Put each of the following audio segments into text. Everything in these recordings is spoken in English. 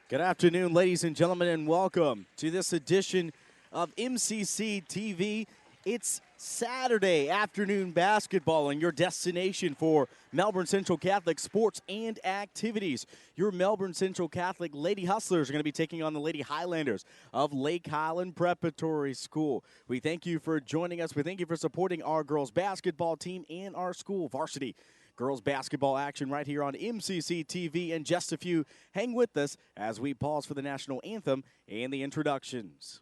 Good afternoon, ladies and gentlemen, and welcome to this edition of MCC TV. It's Saturday afternoon basketball and your destination for Melbourne Central Catholic sports and activities. Your Melbourne Central Catholic Lady Hustlers are going to be taking on the Lady Highlanders of Lake Highland Preparatory School. We thank you for joining us. We thank you for supporting our girls basketball team and our school varsity girls basketball action right here on MCC TV. In just a few, hang with us as we pause for the national anthem and the introductions.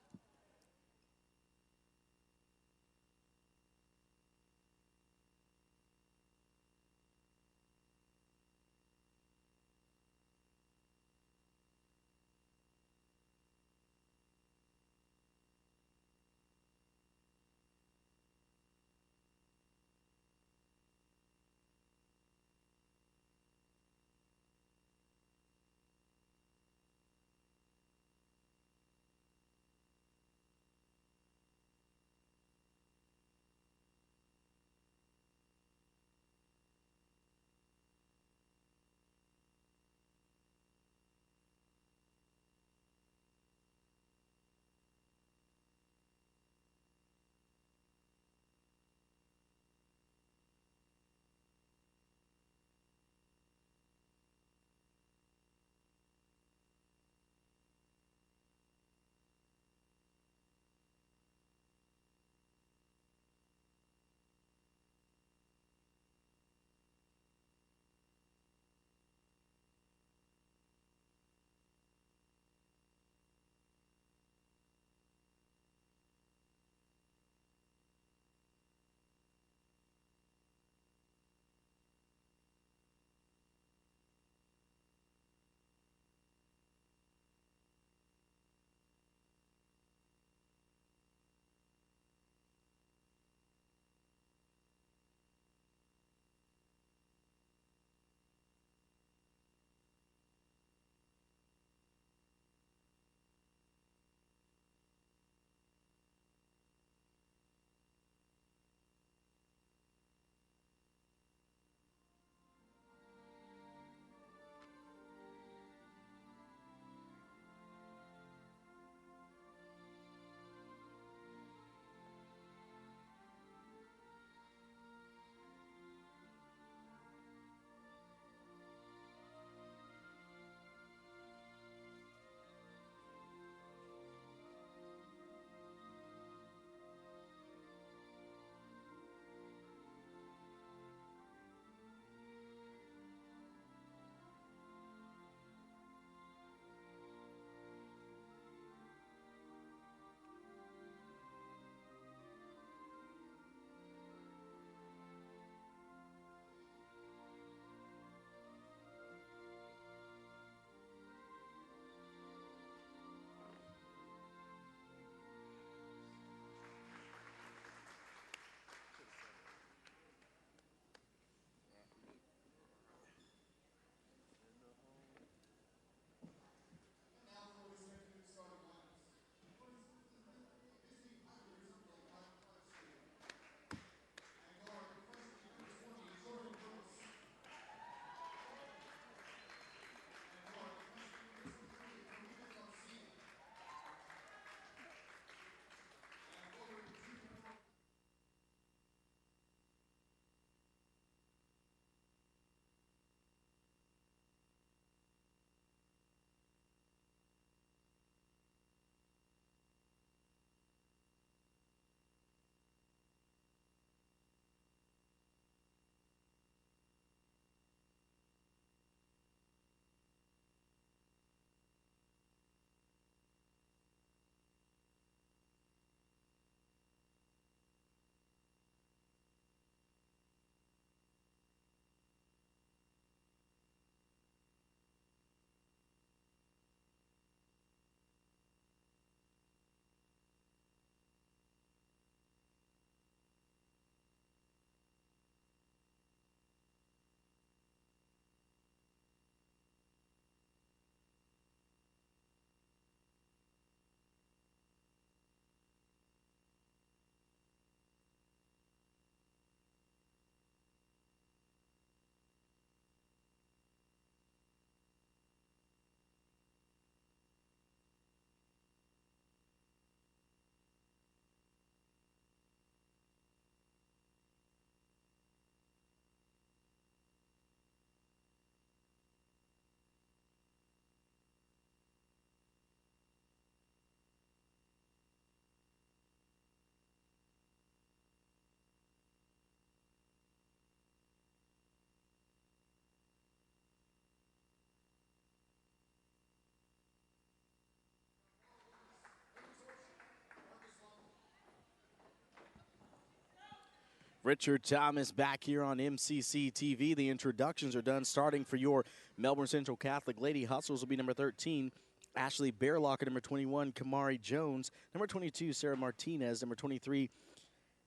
Richard Thomas back here on MCC TV. The introductions are done, starting for your Melbourne Central Catholic Lady Hustlers will be number 13, Ashley Bearlock, number 21, Kamari Jones, number 22, Sarah Martinez, number 23,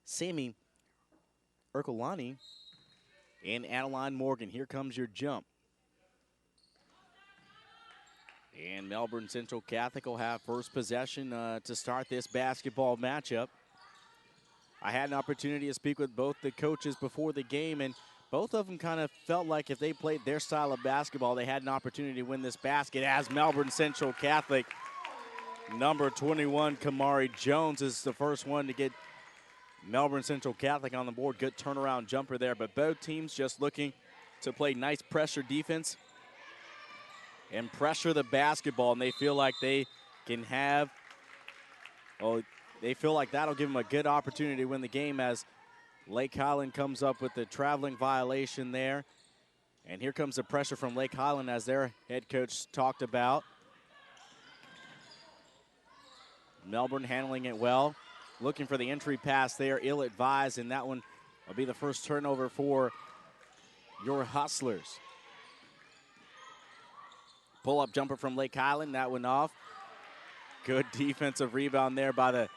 Sammy Ercolani, and Adeline Morgan. Here comes your jump. And Melbourne Central Catholic will have first possession to start this basketball matchup. I had an opportunity to speak with both the coaches before the game, and both of them kind of felt like if they played their style of basketball, they had an opportunity to win this basket, as Melbourne Central Catholic, number 21, Kamari Jones, is the first one to get Melbourne Central Catholic on the board. Good turnaround jumper there, but both teams just looking to play nice pressure defense and pressure the basketball, and they feel like they can have, they feel like that'll give them a good opportunity to win the game, as Lake Highland comes up with the traveling violation there. And here comes the pressure from Lake Highland, as their head coach talked about. Melbourne handling it well. Looking for the entry pass there, ill-advised, and that one will be the first turnover for your Hustlers. Pull-up jumper from Lake Highland, that one off. Good defensive rebound there by the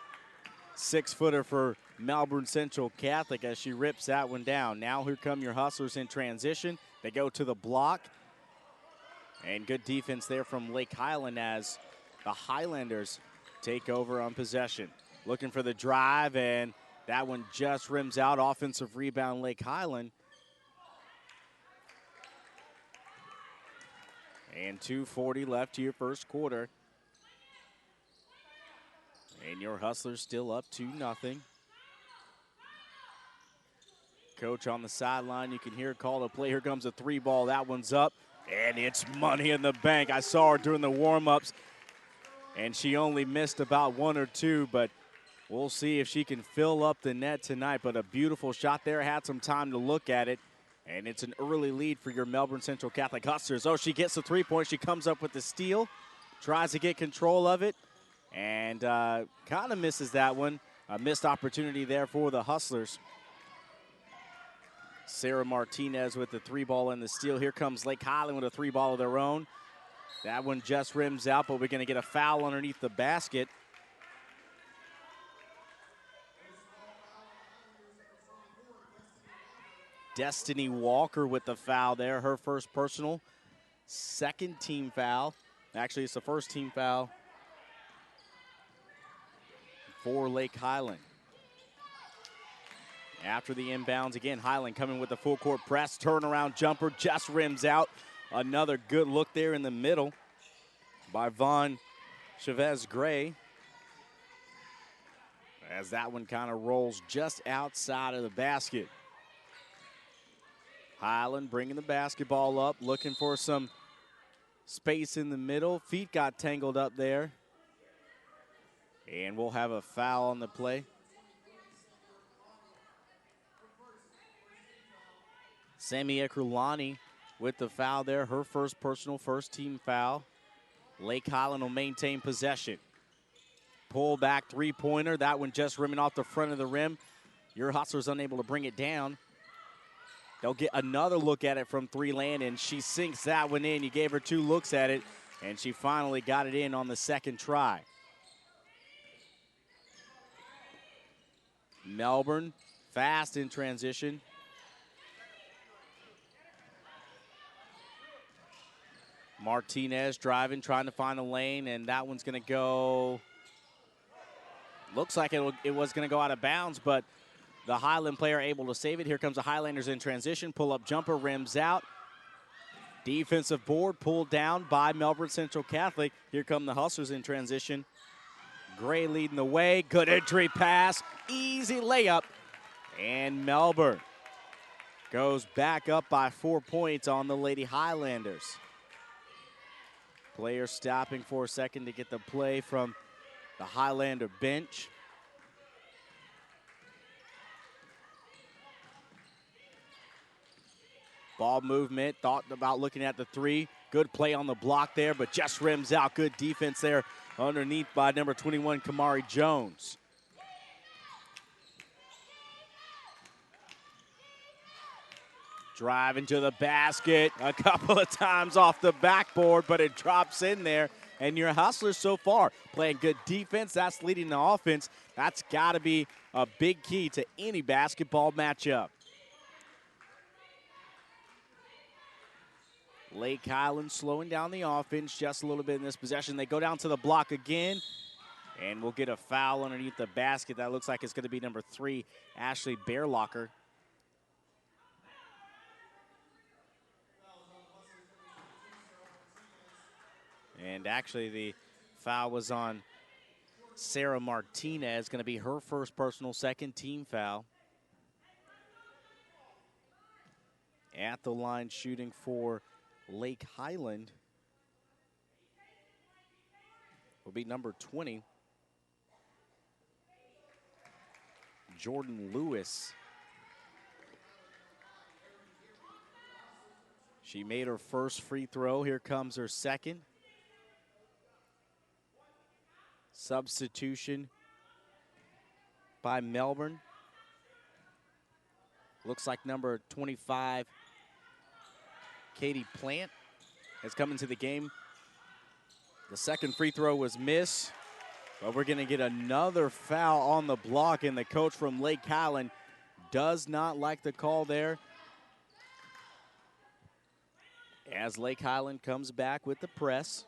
6-footer for Melbourne Central Catholic, as she rips that one down. Now here come your Hustlers in transition. They go to the block. And good defense there from Lake Highland, as the Highlanders take over on possession. Looking for the drive, and that one just rims out. Offensive rebound, Lake Highland. And 2:40 left to your first quarter. And your Hustlers still up 2-0. Coach on the sideline, you can hear call the play. Here comes a 3-ball. That one's up, and it's money in the bank. I saw her during the warm-ups, and she only missed about 1 or 2, but we'll see if she can fill up the net tonight. But a beautiful shot there. Had some time to look at it, and it's an early lead for your Melbourne Central Catholic Hustlers. Oh, she gets the 3-point. She comes up with the steal, tries to get control of it, and kind of misses that one. A missed opportunity there for the Hustlers. Sarah Martinez with the 3-ball and the steal. Here comes Lake Highland with a 3-ball of their own. That one just rims out, but we're going to get a foul underneath the basket. Destiny Walker with the foul there. Her first personal. Second team foul. Actually, it's the first team foul for Lake Highland. After the inbounds, again, Highland coming with the full court press. Turnaround jumper just rims out. Another good look there in the middle by Vaughn Chavez-Gray, as that one kind of rolls just outside of the basket. Highland bringing the basketball up, looking for some space in the middle. Feet got tangled up there. And we'll have a foul on the play. Sammy Ekrulani with the foul there. Her first personal, first team foul. Lake Highland will maintain possession. Pull back 3-pointer. That one just rimming off the front of the rim. Your Hustlers unable to bring it down. They'll get another look at it from 3-land, and she sinks that one in. You gave her 2 looks at it, and she finally got it in on the second try. Melbourne fast in transition. Martinez driving, trying to find a lane, and that one's going to go, looks like it was going to go out of bounds, but the Highland player able to save it. Here comes the Highlanders in transition. Pull-up jumper, rims out. Defensive board pulled down by Melbourne Central Catholic. Here come the Hustlers in transition. Gray leading the way. Good entry pass. Easy layup. And Melbourne goes back up by 4 points on the Lady Highlanders. Player stopping for a second to get the play from the Highlander bench. Ball movement, thought about looking at the 3. Good play on the block there, but just rims out. Good defense there underneath by number 21, Kamari Jones. Driving to the basket a couple of times off the backboard, but it drops in there. And your Hustlers so far playing good defense. That's leading the offense. That's got to be a big key to any basketball matchup. Lake Highland slowing down the offense just a little bit in this possession. They go down to the block again, and we'll get a foul underneath the basket. That looks like it's going to be number 3, Ashley Bearlocker. And actually the foul was on Sarah Martinez, going to be her first personal, second team foul. At the line shooting for Lake Highland will be number 20, Jordan Lewis. She made her first free throw. Here comes her second. Substitution by Melbourne. Looks like number 25, Katie Plant, has come into the game. The second free throw was missed, but we're going to get another foul on the block, and the coach from Lake Highland does not like the call there. As Lake Highland comes back with the press.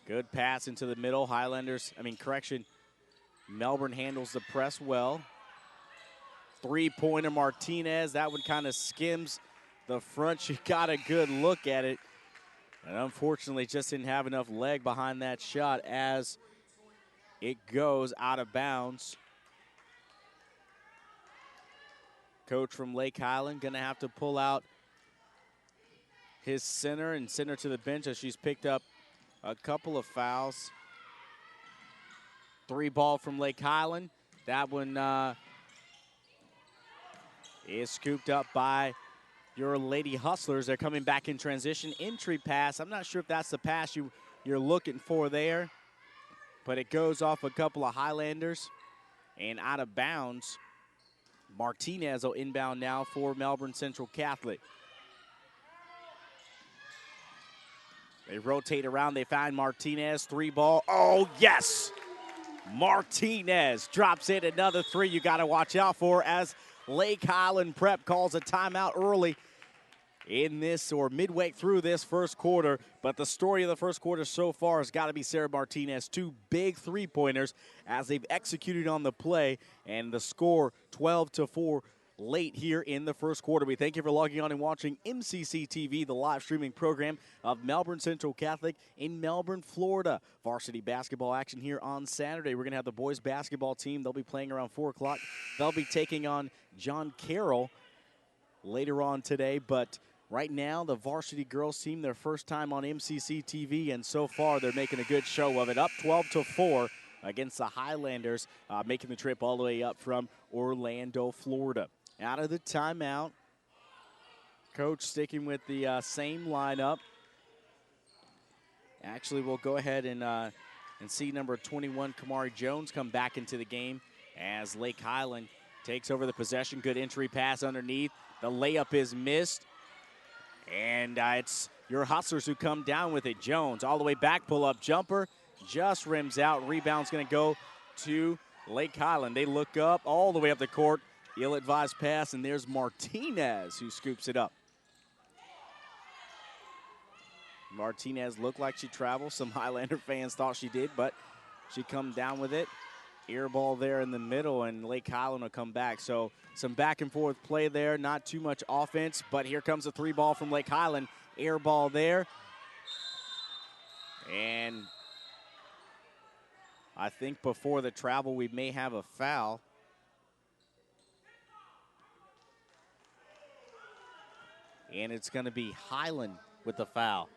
Good pass into the middle. Melbourne handles the press well. Three-pointer Martinez. That one kind of skims the front. She got a good look at it. And unfortunately just didn't have enough leg behind that shot as it goes out of bounds. Coach from Lake Highland going to have to pull out his center and send her to the bench as she's picked up a couple of fouls. 3 ball from Lake Highland. That one is scooped up by your Lady Hustlers. They're coming back in transition. Entry pass. I'm not sure if that's the pass you're looking for there, but it goes off a couple of Highlanders and out of bounds. Martinez will inbound now for Melbourne Central Catholic. They rotate around. They find Martinez. 3 ball. Oh, yes! Martinez drops in another 3 you got to watch out for as Lake Highland Prep calls a timeout early in this or midway through this first quarter. But the story of the first quarter so far has got to be Sarah Martinez. 2 big 3-pointers as they've executed on the play, and the score 12-4 late here in the first quarter. We thank you for logging on and watching MCC TV, the live streaming program of Melbourne Central Catholic in Melbourne, Florida. Varsity basketball action here on Saturday. We're going to have the boys basketball team. They'll be playing around 4 o'clock. They'll be taking on John Carroll later on today, but right now the varsity girls team, their first time on MCC TV, and so far they're making a good show of it. Up 12-4 against the Highlanders, making the trip all the way up from Orlando, Florida. Out of the timeout, coach sticking with the same lineup. Actually, we'll go ahead and see number 21, Kamari Jones, come back into the game as Lake Highland takes over the possession. Good entry pass underneath. The layup is missed. And it's your Hustlers who come down with it. Jones all the way back, pull-up jumper, just rims out. Rebound's going to go to Lake Highland. They look up all the way up the court. Ill-advised pass, and there's Martinez who scoops it up. Martinez looked like she traveled. Some Highlander fans thought she did, but she come down with it. Air ball there in the middle, and Lake Highland will come back. So some back-and-forth play there, not too much offense, but here comes a 3 ball from Lake Highland. Air ball there. And I think before the travel we may have a foul. And it's going to be Highland with the foul.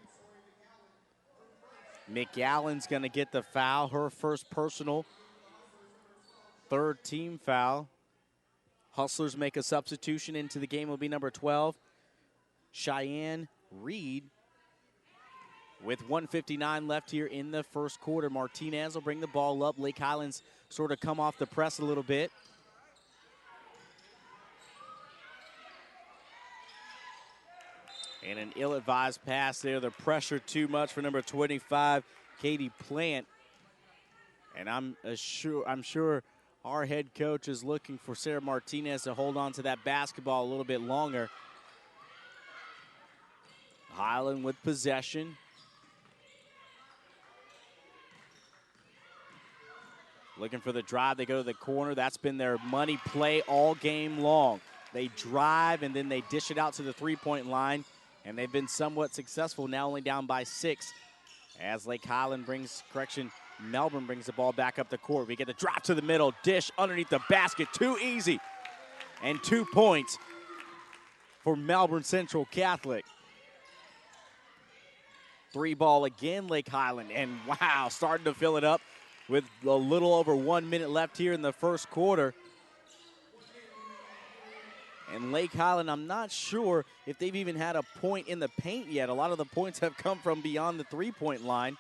McAllen's going to get the foul, her first personal, 3rd team foul. Hustlers make a substitution into the game. Will be number 12, Cheyenne Reed. With 1:59 left here in the first quarter, Martinez will bring the ball up. Lake Highlands sort of come off the press a little bit. And an ill-advised pass there. The pressure too much for number 25, Katie Plant. And I'm sure our head coach is looking for Sarah Martinez to hold on to that basketball a little bit longer. Highland with possession. Looking for the drive. They go to the corner. That's been their money play all game long. They drive and then they dish it out to the three-point line. And they've been somewhat successful, now only down by 6. As Melbourne brings the ball back up the court. We get the drop to the middle, dish underneath the basket, too easy. And 2 points for Melbourne Central Catholic. 3-ball again, Lake Highland, and wow, starting to fill it up with a little over 1 minute left here in the first quarter. And Lake Highland, I'm not sure if they've even had a point in the paint yet. A lot of the points have come from beyond the three-point line.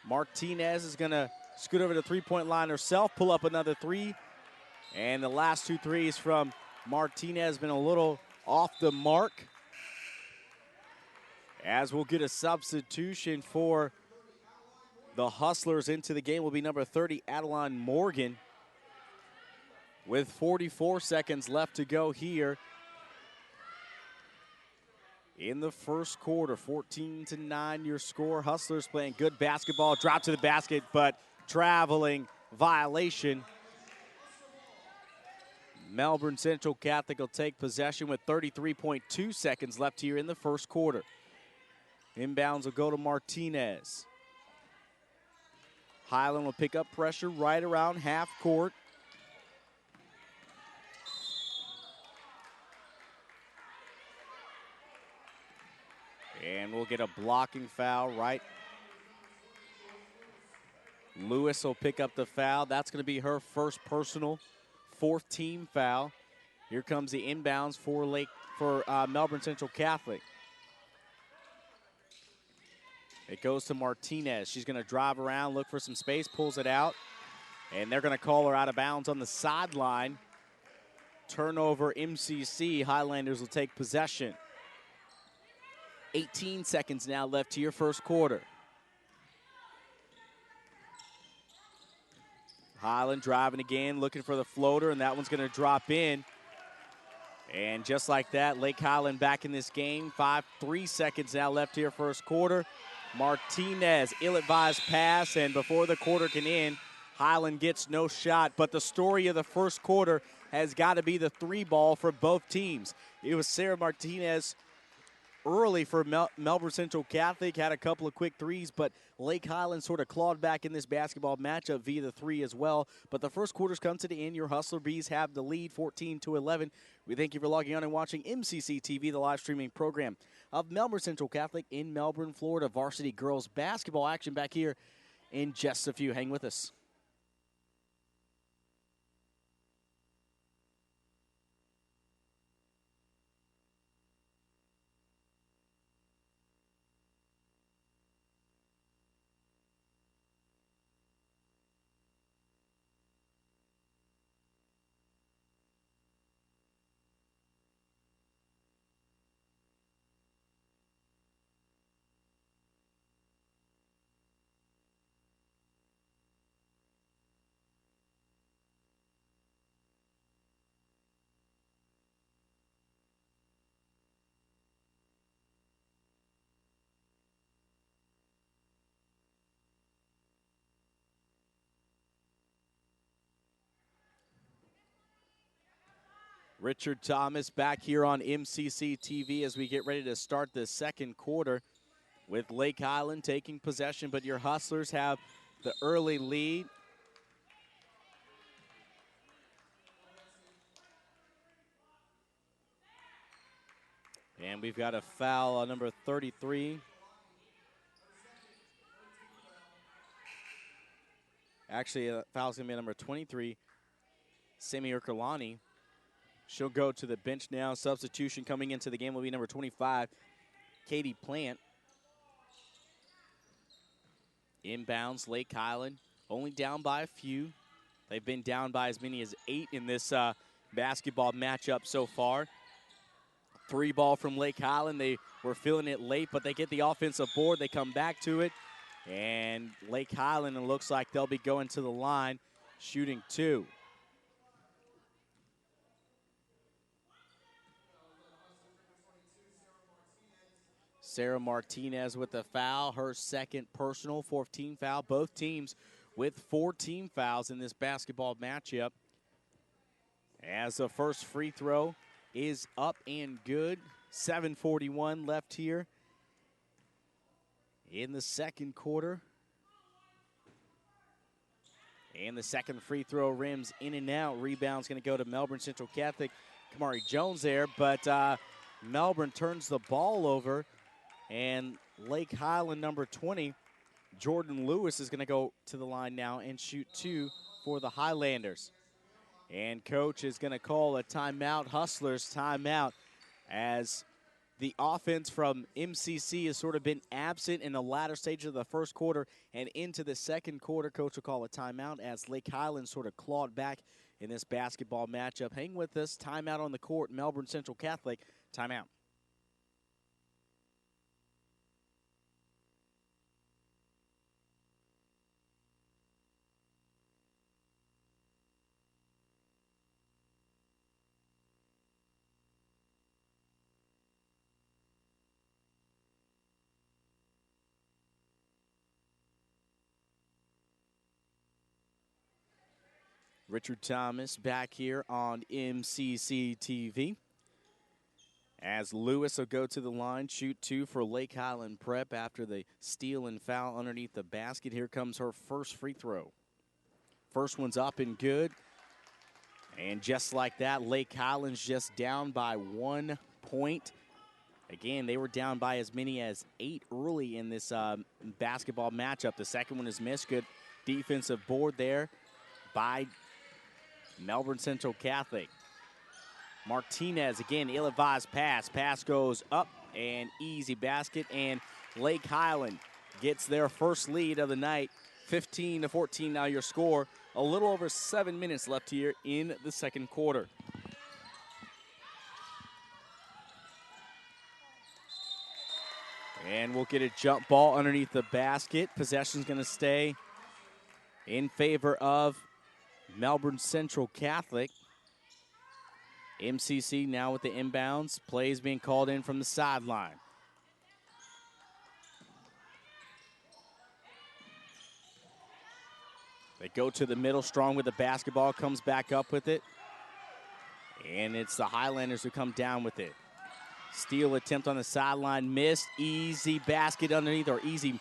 Martinez is going to scoot over to the three-point line herself, pull up another 3. And the last 2 threes from Martinez been a little off the mark. As we'll get a substitution for the Hustlers into the game will be number 30, Adeline Morgan. With 44 seconds left to go here in the first quarter. 14-9 your score. Hustlers playing good basketball. Drop to the basket, but traveling violation. Melbourne Central Catholic will take possession with 33.2 seconds left here in the first quarter. Inbounds will go to Martinez. Highland will pick up pressure right around half court. And we'll get a blocking foul, right? Lewis will pick up the foul. That's going to be her first personal, 4th team foul. Here comes the inbounds for Melbourne Central Catholic. It goes to Martinez. She's going to drive around, look for some space, pulls it out. And they're going to call her out of bounds on the sideline. Turnover, MCC. Highlanders will take possession. 18 seconds now left to your first quarter. Highland driving again, looking for the floater, and that one's going to drop in. And just like that, Lake Highland back in this game. 3 seconds now left here first quarter. Martinez, ill-advised pass, and before the quarter can end, Highland gets no shot. But the story of the first quarter has got to be the 3-ball for both teams. It was Sarah Martinez early for Melbourne Central Catholic, had a couple of quick threes, but Lake Highland sort of clawed back in this basketball matchup via the 3 as well. But the first quarter's come to the end. Your Hustler Bees have the lead 14-11. We thank you for logging on and watching MCC TV, the live streaming program of Melbourne Central Catholic in Melbourne, Florida. Varsity girls basketball action back here in just a few. Hang with us. Richard Thomas back here on MCC TV as we get ready to start the second quarter with Lake Highland taking possession, but your Hustlers have the early lead. And we've got a foul on number 33. Actually, a foul's going to be number 23, Semi Urkulani. She'll go to the bench now. Substitution coming into the game will be number 25, Katie Plant. Inbounds, Lake Highland, only down by a few. They've been down by as many as 8 in this basketball matchup so far. Three ball from Lake Highland. They were feeling it late, but they get the offensive board. They come back to it. And Lake Highland, it looks like they'll be going to the line, shooting two. Sarah Martinez with the foul, her second personal, fourth team foul. Both teams with 4 team fouls in this basketball matchup. As the first free throw is up and good. 7:41 left here in the second quarter. And the second free throw rims in and out. Rebound's going to go to Melbourne Central Catholic. Kamari Jones there, but Melbourne turns the ball over. And Lake Highland, number 20, Jordan Lewis, is going to go to the line now and shoot two for the Highlanders. And coach is going to call a timeout, Hustlers timeout, as the offense from MCC has sort of been absent in the latter stage of the first quarter and into the second quarter. Coach will call a timeout as Lake Highland sort of clawed back in this basketball matchup. Hang with us. Timeout on the court. Melbourne Central Catholic, timeout. Richard Thomas back here on MCC TV. As Lewis will go to the line, shoot two for Lake Highland Prep after the steal and foul underneath the basket. Here comes her first free throw. First one's up and good. And just like that, Lake Highland's just down by 1 point. Again, they were down by as many as 8 early in this basketball matchup. The second one is missed. Good defensive board there by Melbourne Central Catholic. Martinez, again, ill-advised pass. Pass goes up, and easy basket. And Lake Highland gets their first lead of the night. 15-14 now your score. A little over 7 minutes left here in the second quarter. And we'll get a jump ball underneath the basket. Possession's going to stay in favor of Melbourne Central Catholic. MCC now with the inbounds. Plays being called in from the sideline. They go to the middle, Strong with the basketball, comes back up with it. And it's the Highlanders who come down with it. Steal attempt on the sideline, missed. Easy basket underneath, or easy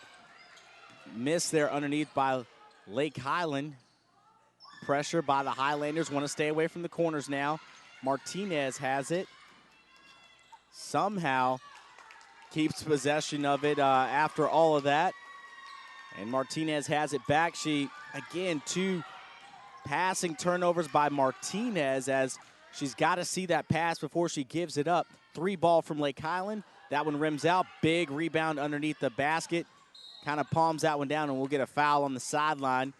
miss there underneath by Lake Highland. Pressure by the Highlanders, want to stay away from the corners now. Martinez has it. Somehow keeps possession of it after all of that. And Martinez has it back. She, again, 2 passing turnovers by Martinez as she's got to see that pass before she gives it up. 3 ball from Lake Highland. That one rims out. Big rebound underneath the basket. Kind of palms that one down, and we'll get a foul on the sideline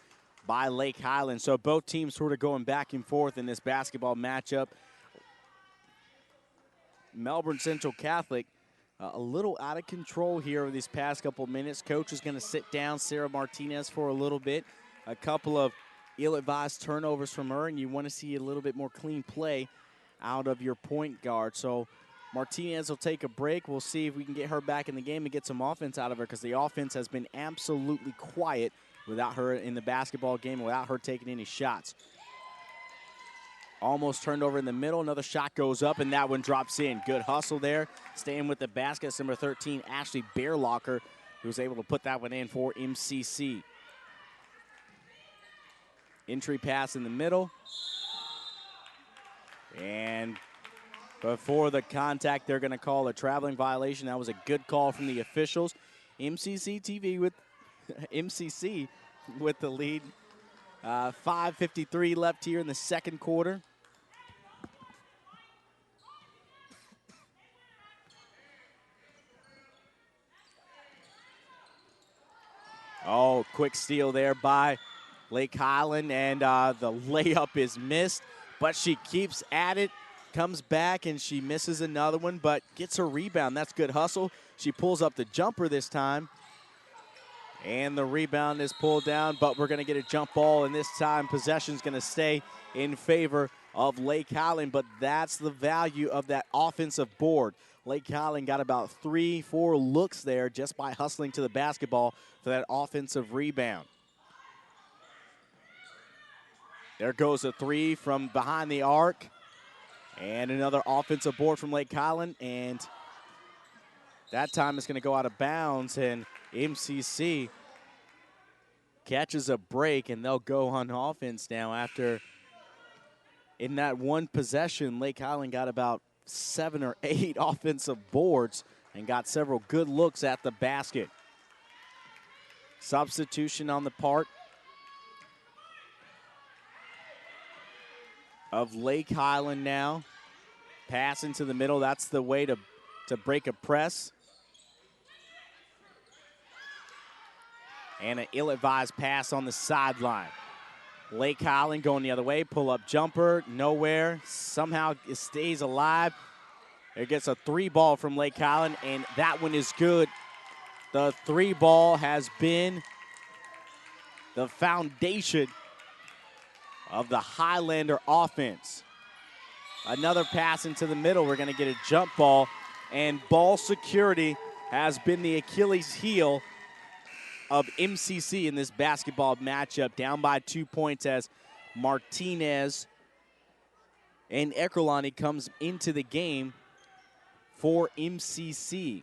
by Lake Highland. So both teams sort of going back and forth in this basketball matchup. Melbourne Central Catholic a little out of control here over these past couple minutes. Coach is going to sit down Sarah Martinez for a little bit. A couple of ill-advised turnovers from her, and you want to see a little bit more clean play out of your point guard. So Martinez will take a break. We'll see if we can get her back in the game and get some offense out of her, because the offense has been absolutely quiet without her in the basketball game, without her taking any shots. Almost turned over in the middle. Another shot goes up, and that one drops in. Good hustle there. Staying with the basket, number 13, Ashley Bearlocker, who was able to put that one in for MCC. Entry pass in the middle. And before the contact, they're going to call a traveling violation. That was a good call from the officials. MCC with the lead. 5:53 left here in the second quarter. Oh, quick steal there by Lake Highland, and the layup is missed, but she keeps at it. comes back and she misses another one, but gets her rebound. That's good hustle. She pulls up the jumper this time. And the rebound is pulled down, but we're going to get a jump ball, and this time possession's going to stay in favor of Lake Highland, but that's the value of that offensive board. Lake Highland got about 3-4 looks there just by hustling to the basketball for that offensive rebound. There goes a three from behind the arc, and another offensive board from Lake Highland, and that time it's going to go out of bounds, and MCC catches a break, and they'll go on offense now after, in that one possession, Lake Highland got about 7 or 8 offensive boards and got several good looks at the basket. Substitution on the part of Lake Highland now. Pass into the middle, that's the way to break a press. And an ill-advised pass on the sideline. Lake Highland going the other way, pull-up jumper, nowhere. Somehow it stays alive. There gets a 3-ball from Lake Highland, and that one is good. The 3-ball has been the foundation of the Highlander offense. Another pass into the middle. We're going to get a jump ball, and ball security has been the Achilles heel of MCC in this basketball matchup. Down by 2 points as Martinez and Ekerlani comes into the game for MCC.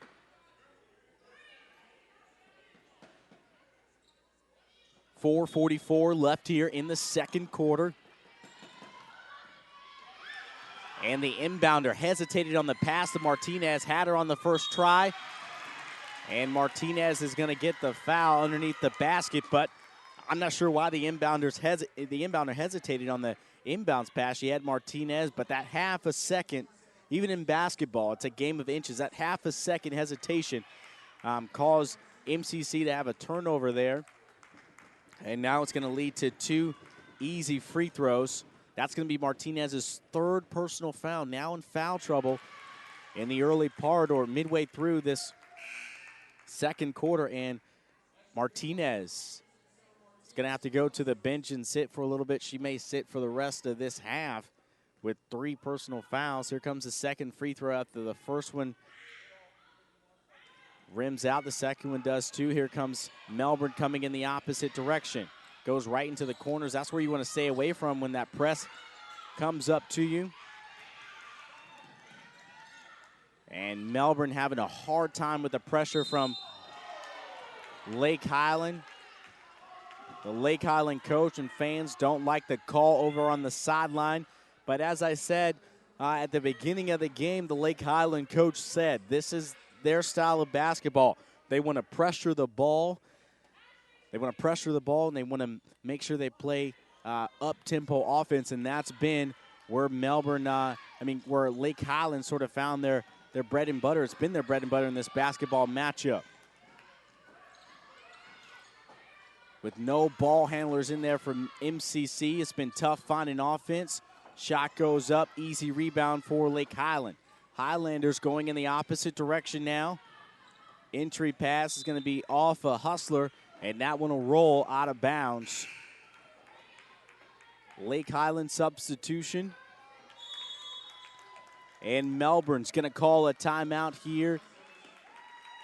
.444 left here in the second quarter. And the inbounder hesitated on the pass to Martinez, had her on the first try. And Martinez is going to get the foul underneath the basket, but I'm not sure why the inbounder hesitated on the inbounds pass. She had Martinez, but that half a second, even in basketball, it's a game of inches. That half a second hesitation caused MCC to have a turnover there. And now it's going to lead to 2 easy free throws. That's going to be Martinez's 3rd personal foul, now in foul trouble in the early part or midway through this second quarter. And Martinez is going to have to go to the bench and sit for a little bit. She may sit for the rest of this half with 3 personal fouls. Here comes the second free throw after the first one rims out. The second one does too. Here comes Melbourne coming in the opposite direction. Goes right into the corners. That's where you want to stay away from when that press comes up to you. And Melbourne having a hard time with the pressure from Lake Highland. The Lake Highland coach and fans don't like the call over on the sideline. But as I said at the beginning of the game, the Lake Highland coach said this is their style of basketball. They want to pressure the ball. They want to pressure the ball, and they want to make sure they play up-tempo offense, and that's been where where Lake Highland sort of found their bread and butter. It's been their bread and butter in this basketball matchup. With no ball handlers in there from MCC, it's been tough finding offense. Shot goes up, easy rebound for Lake Highland. Highlanders going in the opposite direction now. Entry pass is going to be off a hustler, and that one will roll out of bounds. Lake Highland substitution. And Melbourne's going to call a timeout here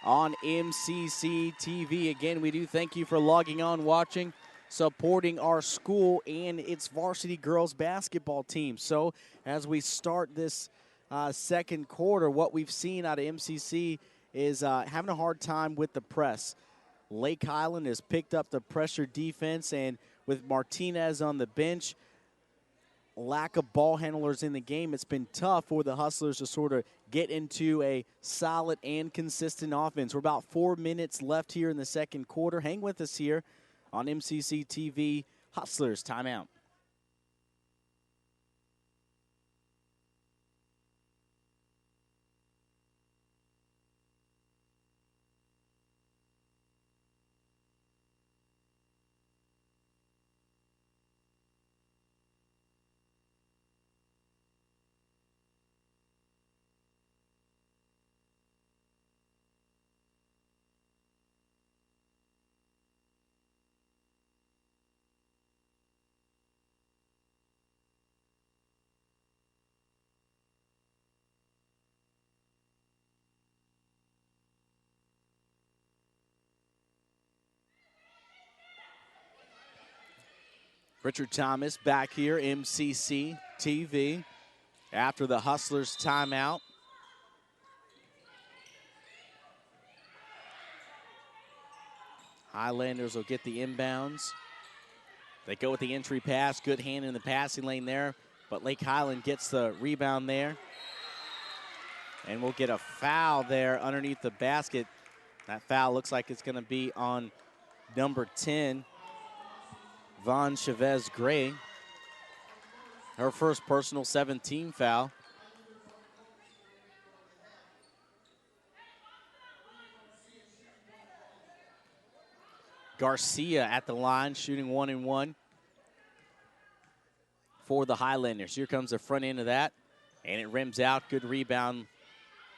on MCC TV. Again, we do thank you for logging on, watching, supporting our school and its varsity girls basketball team. So as we start this second quarter, what we've seen out of MCC is having a hard time with the press. Lake Highland has picked up the pressure defense, and with Martinez on the bench, lack of ball handlers in the game, it's been tough for the Hustlers to sort of get into a solid and consistent offense. We're about 4 minutes left here in the second quarter. Hang with us here on MCC TV. Hustlers timeout. Richard Thomas back here, MCC TV, after the Hustlers timeout. Highlanders will get the inbounds. They go with the entry pass, good hand in the passing lane there, but Lake Highland gets the rebound there. And we'll get a foul there underneath the basket. That foul looks like it's gonna be on number 10, Von Chavez Gray. Her first personal 17 foul. Garcia at the line, shooting 1 and 1 for the Highlanders. Here comes the front end of that, and it rims out. Good rebound,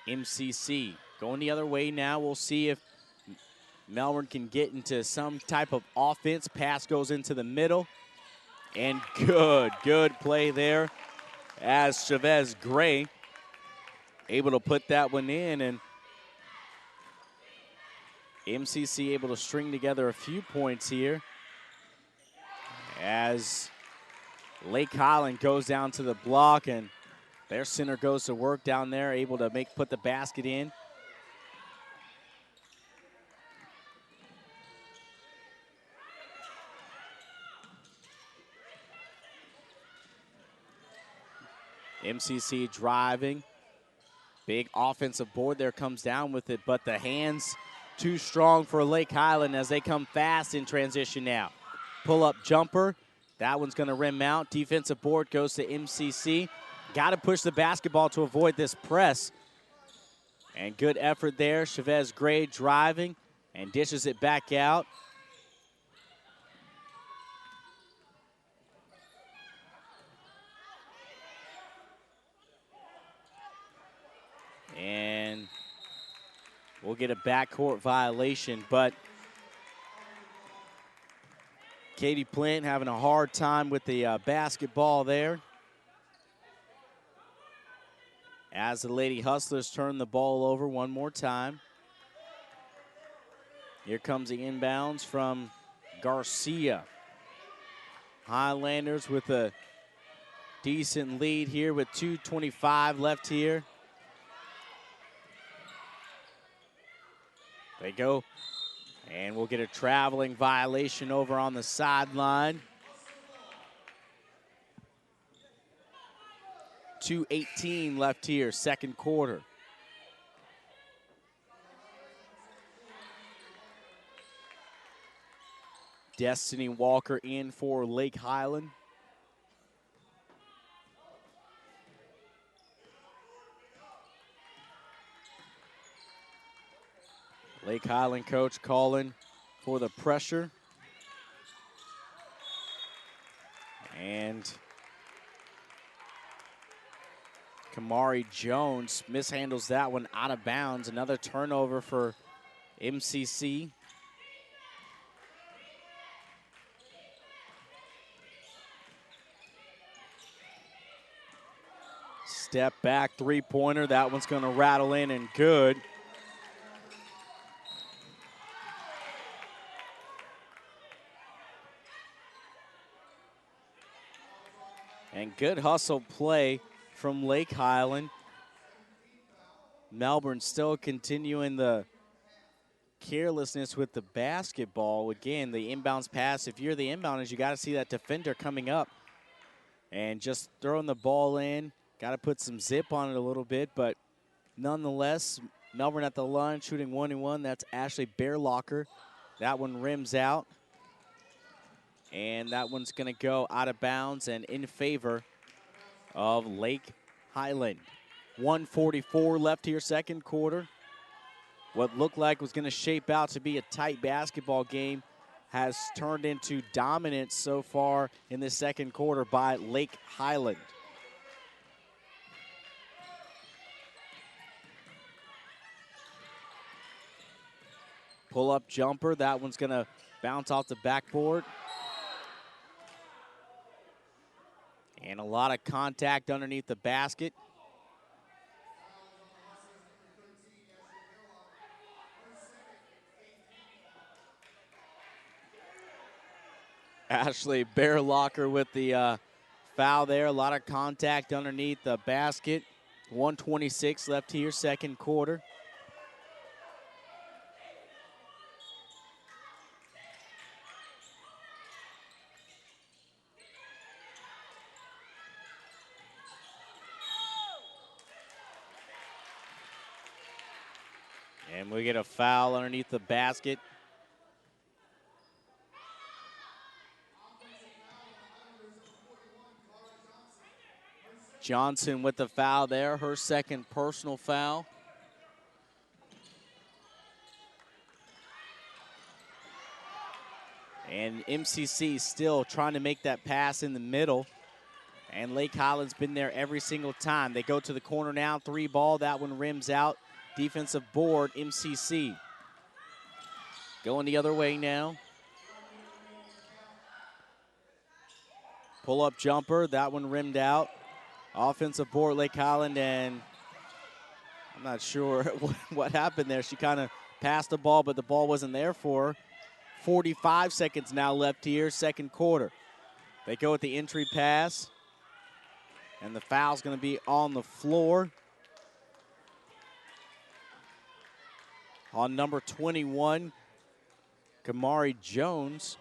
MCC. Going the other way now. We'll see if Melbourne can get into some type of offense. Pass goes into the middle, and good play there as Chavez Gray able to put that one in, and MCC able to string together a few points here as Lake Highland goes down to the block, and their center goes to work down there, able to put the basket in. MCC driving. Big offensive board there, comes down with it, but the hands too strong for Lake Highland as they come fast in transition now. Pull-up jumper. That one's going to rim out. Defensive board goes to MCC. Got to push the basketball to avoid this press. And good effort there. Chavez Gray driving and dishes it back out. And we'll get a backcourt violation, but Katie Plint having a hard time with the basketball there. As the Lady Hustlers turn the ball over one more time. Here comes the inbounds from Garcia. Highlanders with a decent lead here with 2:25 left here. They go, and we'll get a traveling violation over on the sideline. 2:18 left here, second quarter. Destiny Walker in for Lake Highland. Lake Highland coach calling for the pressure. And Kamari Jones mishandles that one out of bounds. Another turnover for MCC. Step back three-pointer. That one's going to rattle in and good. And good hustle play from Lake Highland. Melbourne still continuing the carelessness with the basketball. Again, the inbounds pass. If you're the inbounders, you got to see that defender coming up and just throwing the ball in. Got to put some zip on it a little bit, but nonetheless, Melbourne at the line shooting 1 and 1. That's Ashley Bearlocker. That one rims out. And that one's going to go out of bounds and in favor of Lake Highland. 1:44 left here, second quarter. What looked like was going to shape out to be a tight basketball game has turned into dominance so far in the second quarter by Lake Highland. Pull-up jumper. That one's going to bounce off the backboard. And a lot of contact underneath the basket. Ashley Bearlocker with the foul there. A lot of contact underneath the basket. 1:26 left here, second quarter. And we get a foul underneath the basket. Johnson with the foul there, her second personal foul. And MCC still trying to make that pass in the middle. And Lake Highland's been there every single time. They go to the corner now, 3 ball. That one rims out. Defensive board, MCC. Going the other way now. Pull-up jumper, that one rimmed out. Offensive board, Lake Highland, and I'm not sure what happened there. She kind of passed the ball, but the ball wasn't there for her. 45 seconds now left here, second quarter. They go with the entry pass, and the foul's going to be on the floor. On number 21, Kamari Jones.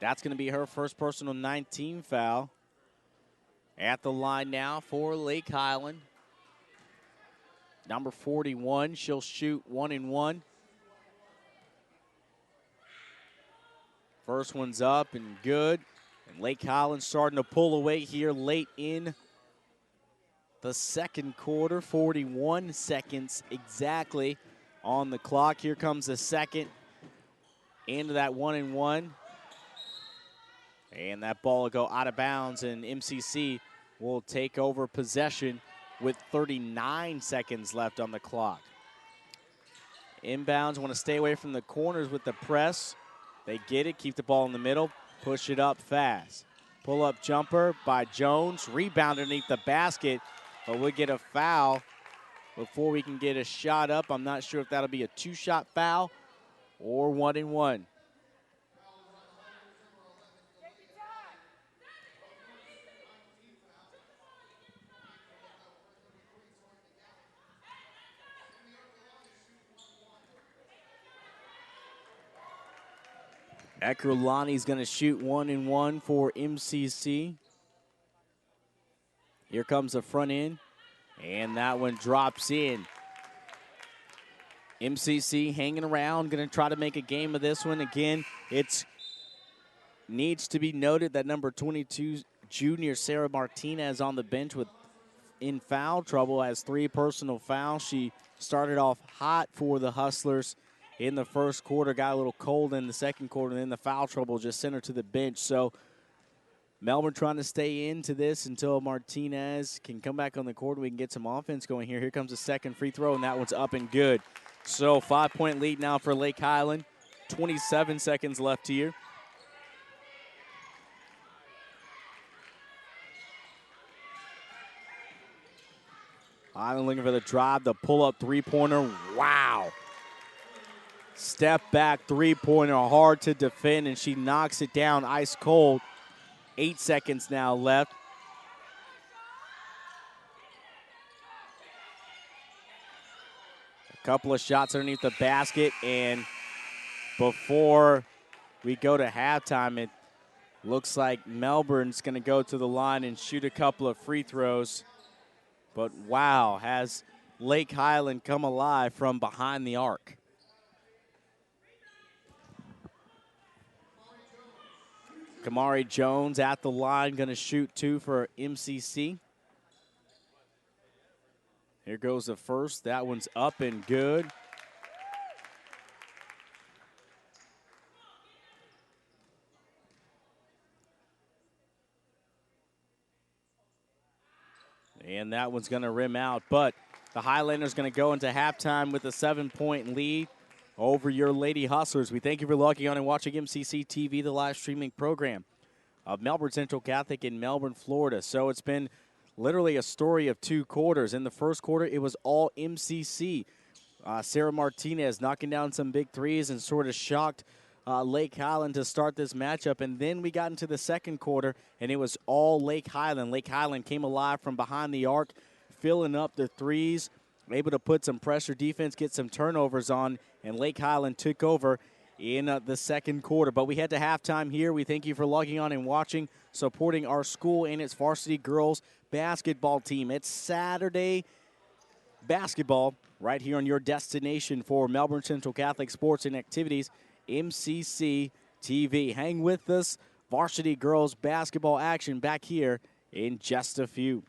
That's going to be her first personal 19 foul. At the line now for Lake Highland. Number 41, she'll shoot 1 and 1. First one's up and good. And Lake Highland starting to pull away here late in the second quarter. 41 seconds exactly on the clock. Here comes the second into that 1 and 1. And that ball will go out of bounds, and MCC will take over possession with 39 seconds left on the clock. Inbounds want to stay away from the corners with the press. They get it, keep the ball in the middle, push it up fast. Pull-up jumper by Jones, rebound underneath the basket, but we'll get a foul before we can get a shot up. I'm not sure if that'll be a 2-shot foul or 1 and 1. Ekrulani's going to shoot 1 and 1 for MCC. Here comes the front end, and that one drops in. MCC hanging around, going to try to make a game of this one. Again, it needs to be noted that number 22, junior Sarah Martinez on the bench in foul trouble, has 3 personal fouls. She started off hot for the Hustlers in the first quarter, got a little cold in the second quarter, and then the foul trouble just sent her to the bench. So Melbourne trying to stay into this until Martinez can come back on the court. We can get some offense going here. Here comes the second free throw, and that one's up and good. So 5-point lead now for Lake Highland. 27 seconds left here. Highland looking for the drive, the pull-up three-pointer. Wow. Step back three-pointer, hard to defend, and she knocks it down ice cold. 8 seconds now left. A couple of shots underneath the basket, and before we go to halftime, it looks like Melbourne's going to go to the line and shoot a couple of free throws. But wow, has Lake Highland come alive from behind the arc. Kamari Jones at the line, going to shoot 2 for MCC. Here goes the first. That one's up and good. And that one's going to rim out. But the Highlanders going to go into halftime with a 7-point lead over your Lady Hustlers. We thank you for logging on and watching MCC TV, the live streaming program of Melbourne Central Catholic in Melbourne, Florida. So it's been literally a story of 2 quarters. In the first quarter, it was all MCC. Sarah Martinez knocking down some big threes and sort of shocked Lake Highland to start this matchup. And then we got into the second quarter, and it was all Lake Highland. Lake Highland came alive from behind the arc, filling up the threes, able to put some pressure defense, get some turnovers on, and Lake Highland took over in the second quarter. But we head to halftime here. We thank you for logging on and watching, supporting our school and its varsity girls basketball team. It's Saturday basketball right here on your destination for Melbourne Central Catholic Sports and Activities, MCC TV. Hang with us. Varsity girls basketball action back here in just a few.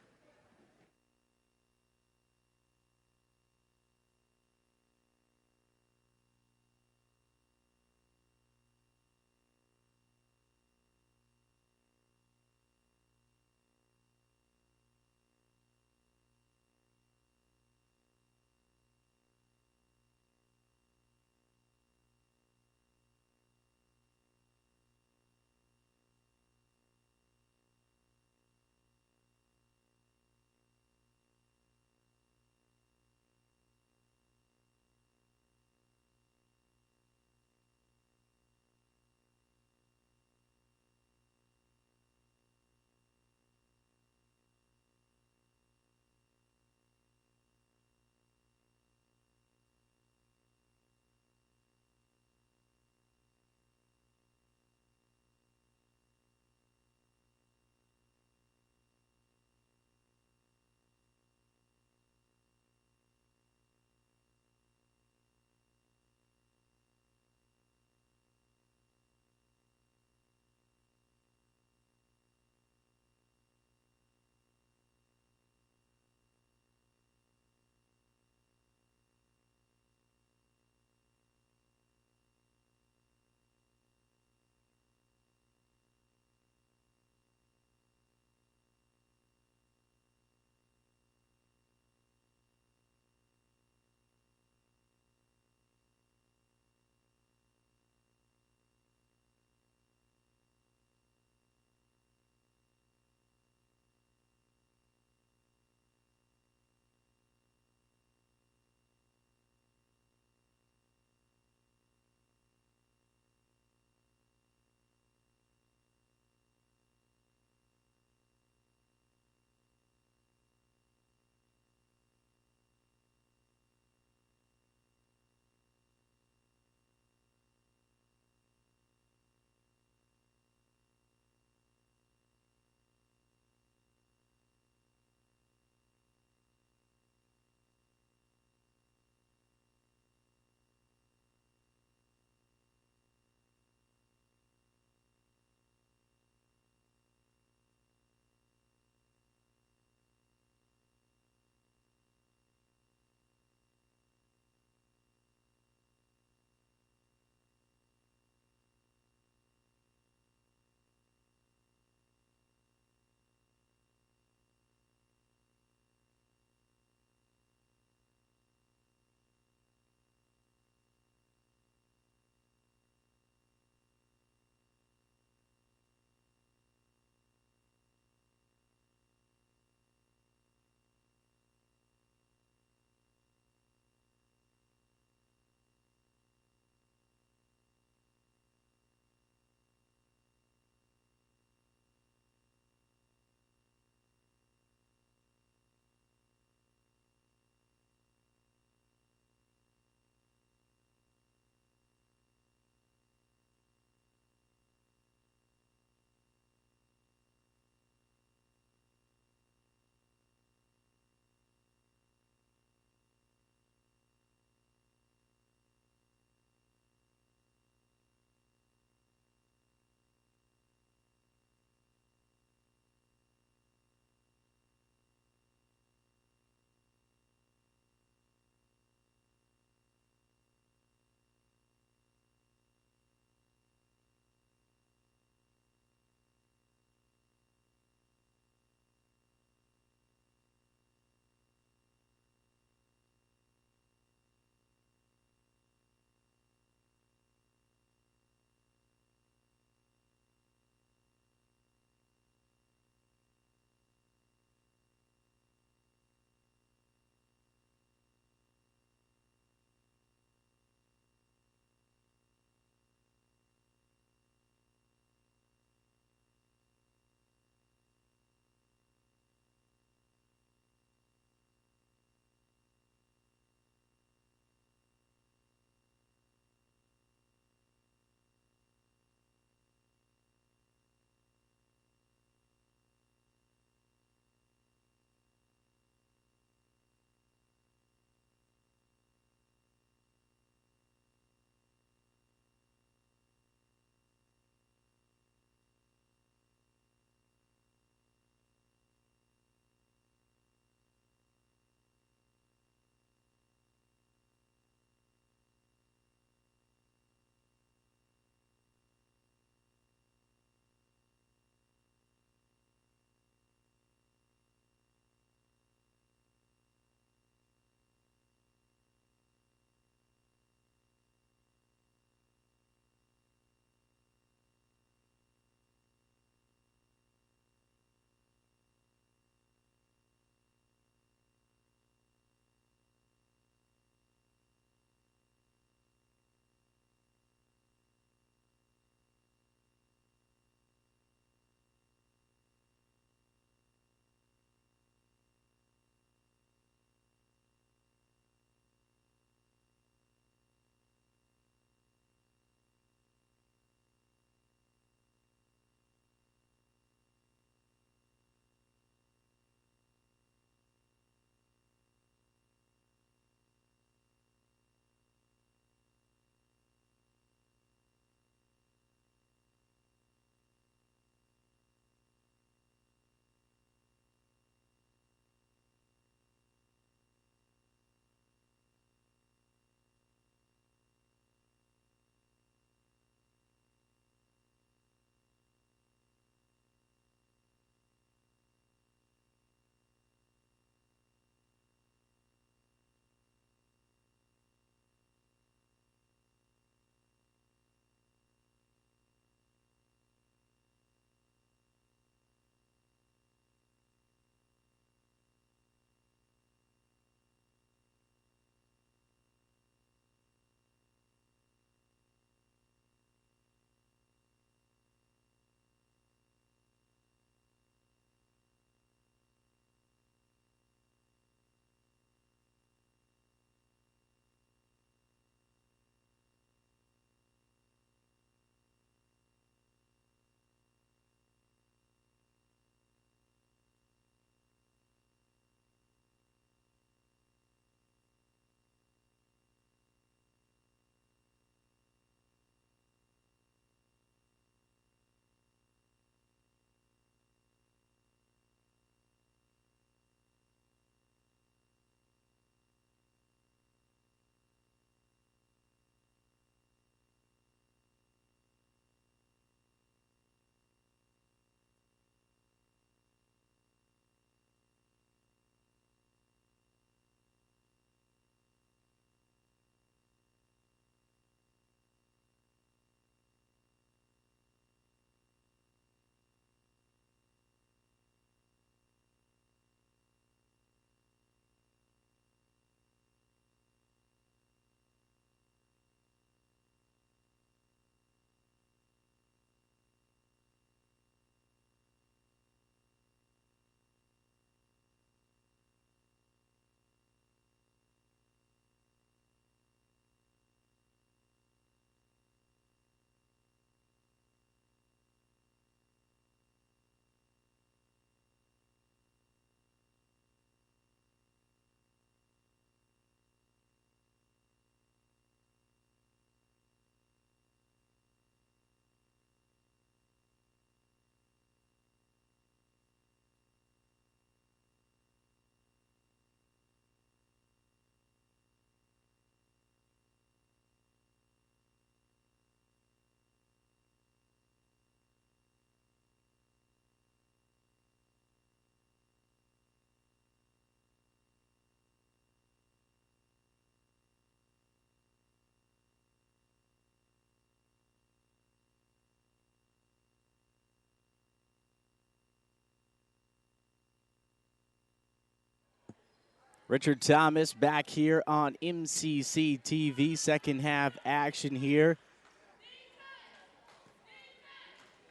Richard Thomas back here on MCC TV. Second half action here,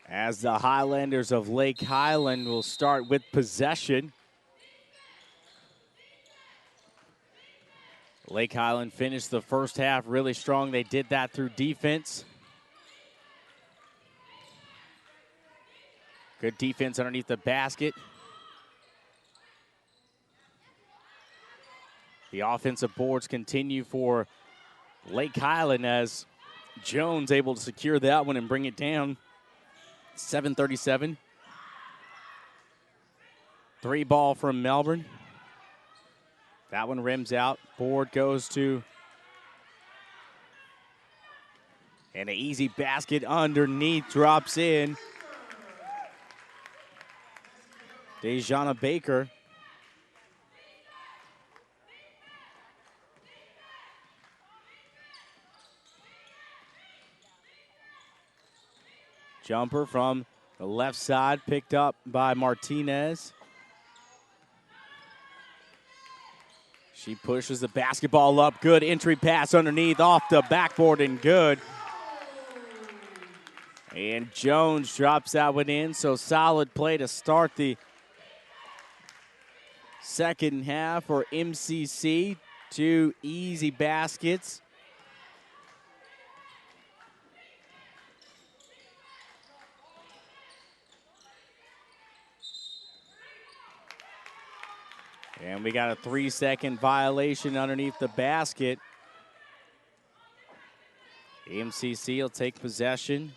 as the Highlanders of Lake Highland will start with possession. Lake Highland finished the first half really strong. They did that through defense. Good defense underneath the basket. The offensive boards continue for Lake Highland as Jones able to secure that one and bring it down. 7:37. 3 ball from Melbourne. That one rims out. Board goes to, and an easy basket underneath, drops in. Dejana Baker. Jumper from the left side, picked up by Martinez. She pushes the basketball up. Good entry pass underneath, off the backboard, and good. And Jones drops that one in, so solid play to start the second half for MCC. 2 easy baskets. And we got a 3-second violation underneath the basket. MCC will take possession.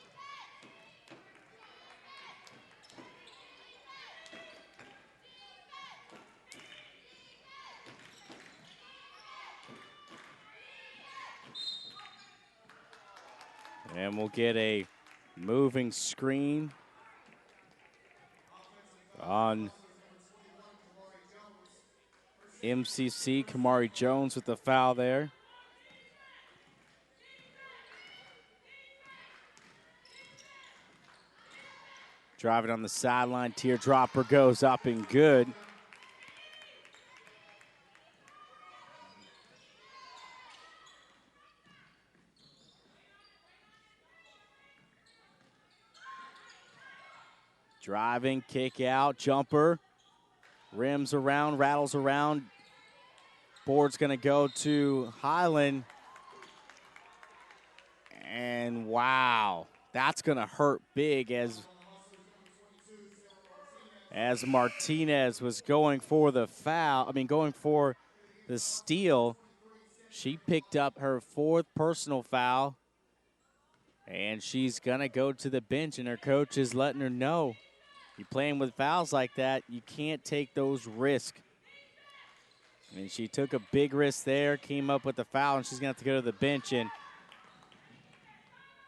And we'll get a moving screen on MCC. Kamari Jones with the foul there. Driving on the sideline, teardropper goes up and good. Driving, kick out, jumper. Rims around, rattles around. Board's going to go to Highland. And wow, that's going to hurt big as Martinez was going for the foul. Going for the steal. She picked up her 4th personal foul. And she's going to go to the bench, and her coach is letting her know, you're playing with fouls like that, you can't take those risks. And she took a big risk there, came up with the foul, and she's going to have to go to the bench. And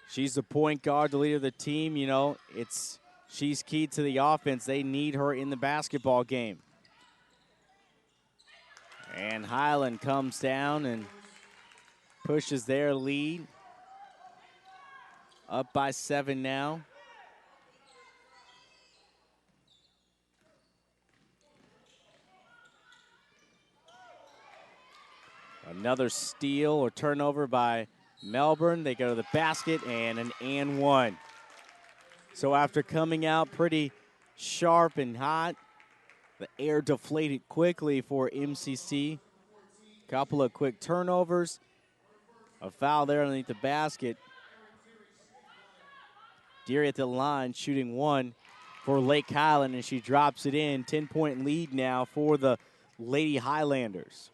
she's the point guard, the leader of the team. You know, she's key to the offense. They need her in the basketball game. And Highland comes down and pushes their lead. Up by 7 now. Another steal or turnover by Melbourne. They go to the basket and an and one. So after coming out pretty sharp and hot, the air deflated quickly for MCC. Couple of quick turnovers. A foul there underneath the basket. Deary at the line, shooting 1 for Lake Highland, and she drops it in. 10-point lead now for the Lady Highlanders.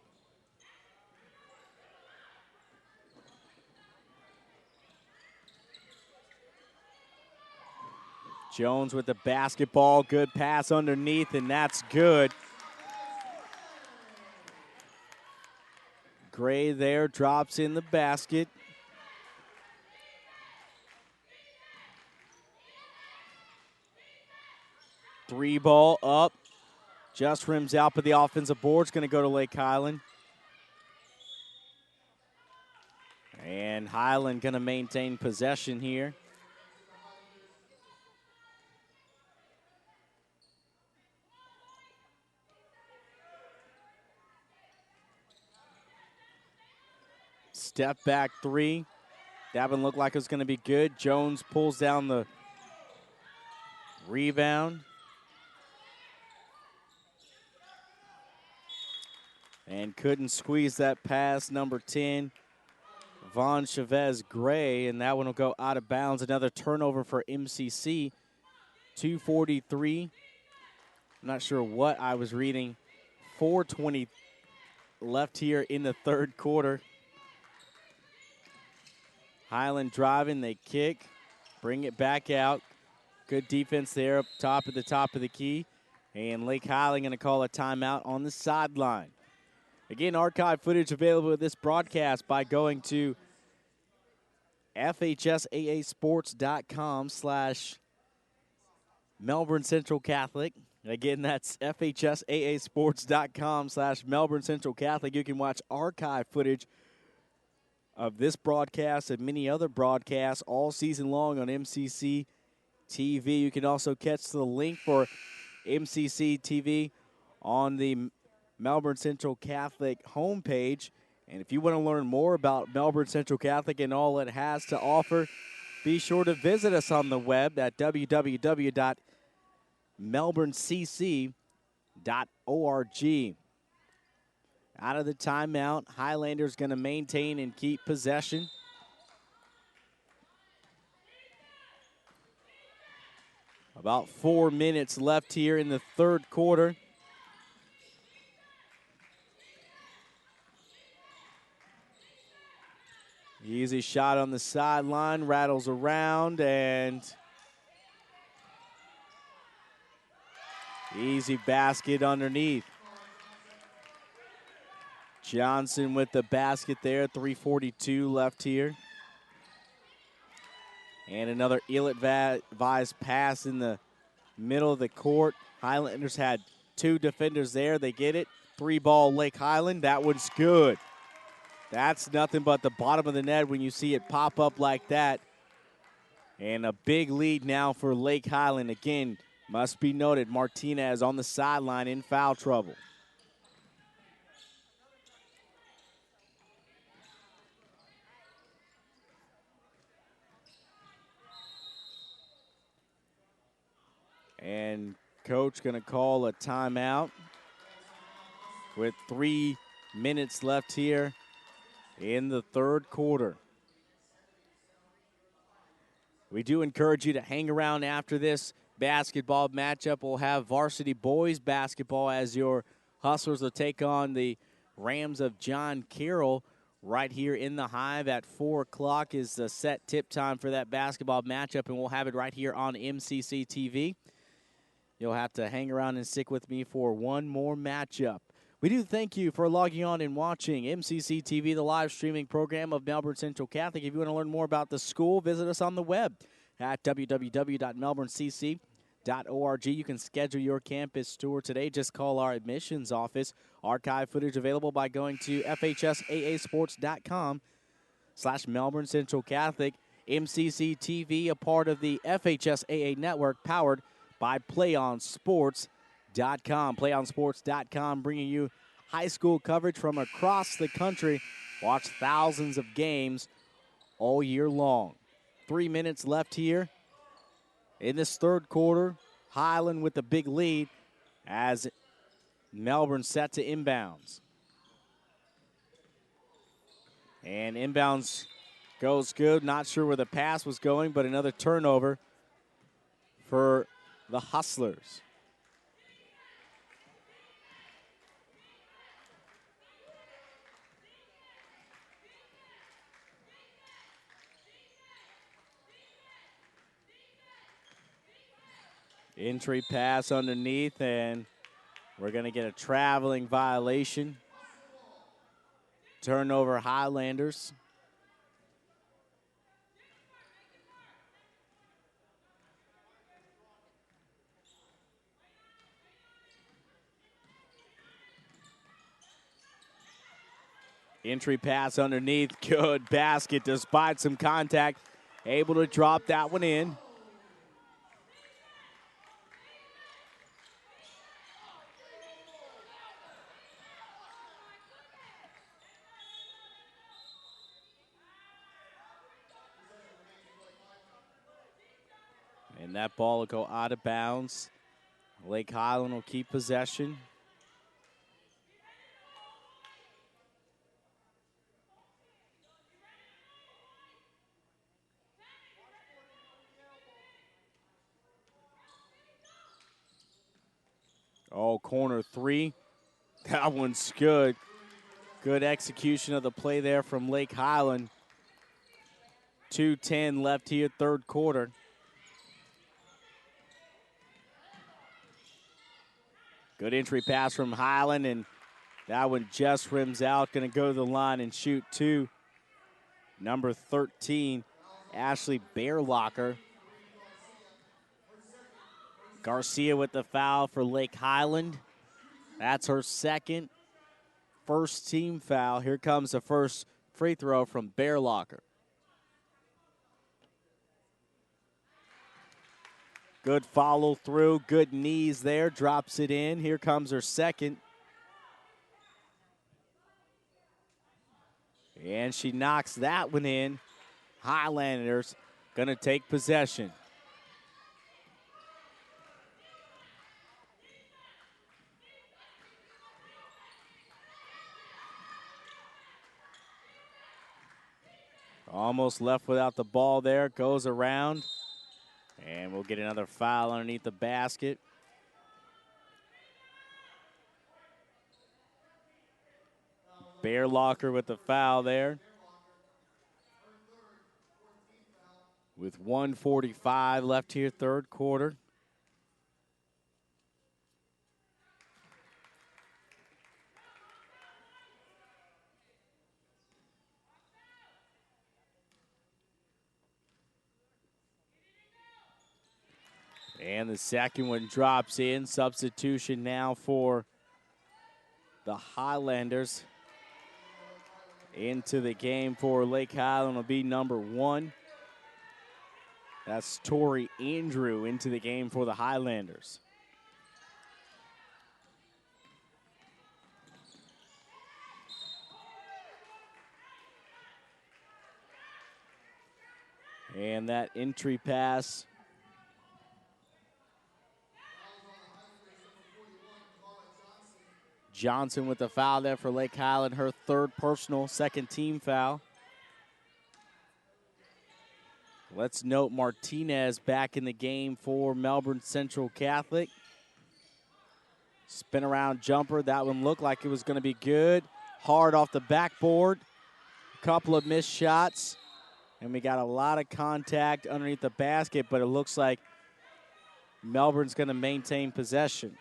Jones with the basketball, good pass underneath, and that's good. Gray there, drops in the basket. Three ball up, just rims out, but the offensive board's going to go to Lake Highland. And Highland going to maintain possession here. step back three. That one looked like it was going to be good. Jones pulls down the rebound. And couldn't squeeze that past number 10, Von Chavez Gray, and that one will go out of bounds. Another turnover for MCC. 2:43. I'm not sure what I was reading. 4:20 left here in the third quarter. Highland driving, they kick, bring it back out. Good defense there up top at the top of the key. And Lake Highland going to call a timeout on the sideline. Again, archive footage available of this broadcast by going to FHSAAsports.com/Melbourne Central Catholic. Again, that's FHSAAsports.com/Melbourne Central Catholic. You can watch archive footage of this broadcast and many other broadcasts all season long on MCC TV. You can also catch the link for MCC TV on the Melbourne Central Catholic homepage. And if you want to learn more about Melbourne Central Catholic and all it has to offer, be sure to visit us on the web at www.melbournecc.org. Out of the timeout, Highlanders going to maintain and keep possession. About 4 minutes left here in the third quarter. Easy shot on the sideline, rattles around, and easy basket underneath. Johnson with the basket there, 3:42 left here. And another ill-advised pass in the middle of the court. Highlanders had two defenders there. They get it. 3-ball Lake Highland. That one's good. That's nothing but the bottom of the net when you see it pop up like that. And a big lead now for Lake Highland. Again, must be noted, Martinez on the sideline in foul trouble. And coach going to call a timeout with 3 minutes left here in the third quarter. We do encourage you to hang around after this basketball matchup. We'll have varsity boys basketball as your Hustlers will take on the Rams of John Carroll right here in the Hive at 4 o'clock is the set tip time for that basketball matchup, and we'll have it right here on MCC TV. You'll have to hang around and stick with me for one more matchup. We do thank you for logging on and watching MCC TV, the live streaming program of Melbourne Central Catholic. If you want to learn more about the school, visit us on the web at www.melbournecc.org. You can schedule your campus tour today. Just call our admissions office. Archive footage available by going to FHSAAsports.com/Melbourne Central Catholic. MCC TV, a part of the FHSAA network, powered by PlayOnSports.com. PlayOnSports.com bringing you high school coverage from across the country. Watch thousands of games all year long. 3 minutes left here in this third quarter. Highland with the big lead as Melbourne set to inbounds. And inbounds goes good. Not sure where the pass was going, but another turnover for the Hustlers. Entry pass underneath, and we're going to get a traveling violation. Turnover Highlanders. Entry pass underneath, good basket despite some contact. Able to drop that one in. And that ball will go out of bounds. Lake Highland will keep possession. Oh, corner three. That one's good. Good execution of the play there from Lake Highland. 2:10 left here, third quarter. Good entry pass from Highland, and that one just rims out. Going to go to the line and shoot two. Number 13, Ashley Bearlocker. Garcia with the foul for Lake Highland. That's her second. First team foul. Here comes the first free throw from Bearlocker. Good follow through, good knees there, drops it in. Here comes her second. And she knocks that one in. Highlanders gonna take possession. Almost left without the ball there, goes around. And we'll get another foul underneath the basket. Bearlocker with the foul there. With 1:45 left here, third quarter. And the second one drops in. Substitution now for the Highlanders. Into the game for Lake Highland will be number 1. That's Tori Andrew into the game for the Highlanders. And that entry pass. Johnson with the foul there for Lake Highland, her third personal, second team foul. Let's note Martinez back in the game for Melbourne Central Catholic. Spin around jumper, that one looked like it was going to be good. Hard off the backboard, a couple of missed shots, and we got a lot of contact underneath the basket, but it looks like Melbourne's going to maintain possession.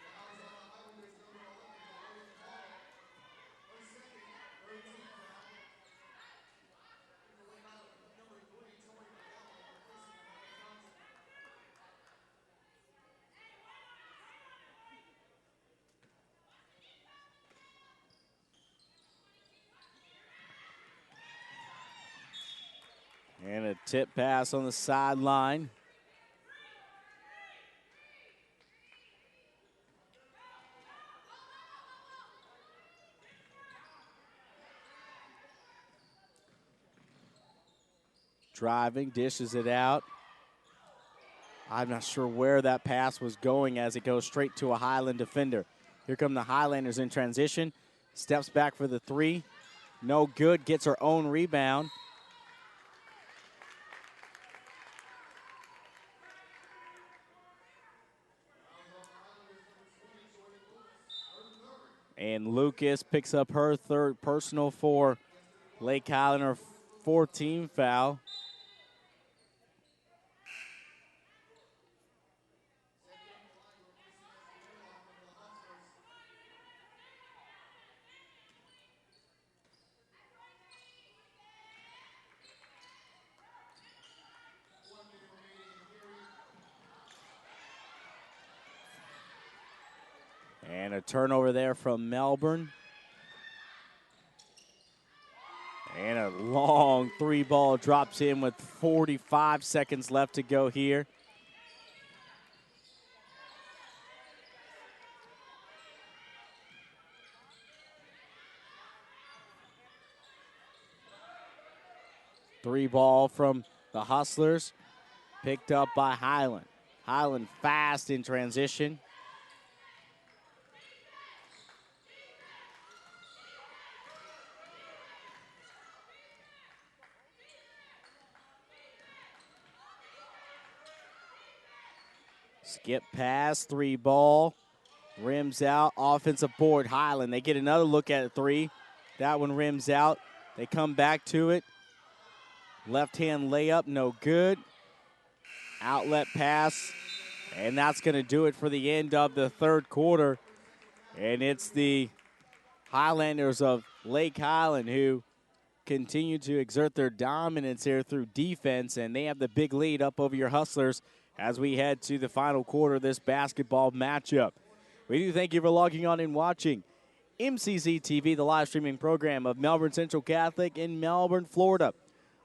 And a tip pass on the sideline. Driving, dishes it out. I'm not sure where that pass was going as it goes straight to a Highland defender. Here come the Highlanders in transition. Steps back for the three. No good, gets her own rebound. And Lucas picks up her third personal for Lake Highland, her fourth team foul. And a turnover there from Melbourne. And a long three ball drops in with 45 seconds left to go here. Three ball from the Hustlers, picked up by Highland. Highland fast in transition. Skip pass, 3 ball. Rims out, offensive board, Highland. They get another look at a 3. That one rims out. They come back to it. Left-hand layup, no good. Outlet pass, and that's going to do it for the end of the third quarter. And it's the Highlanders of Lake Highland who continue to exert their dominance here through defense, and they have the big lead up over your Hustlers as we head to the final quarter of this basketball matchup. We do thank you for logging on and watching MCC TV, the live streaming program of Melbourne Central Catholic in Melbourne, Florida.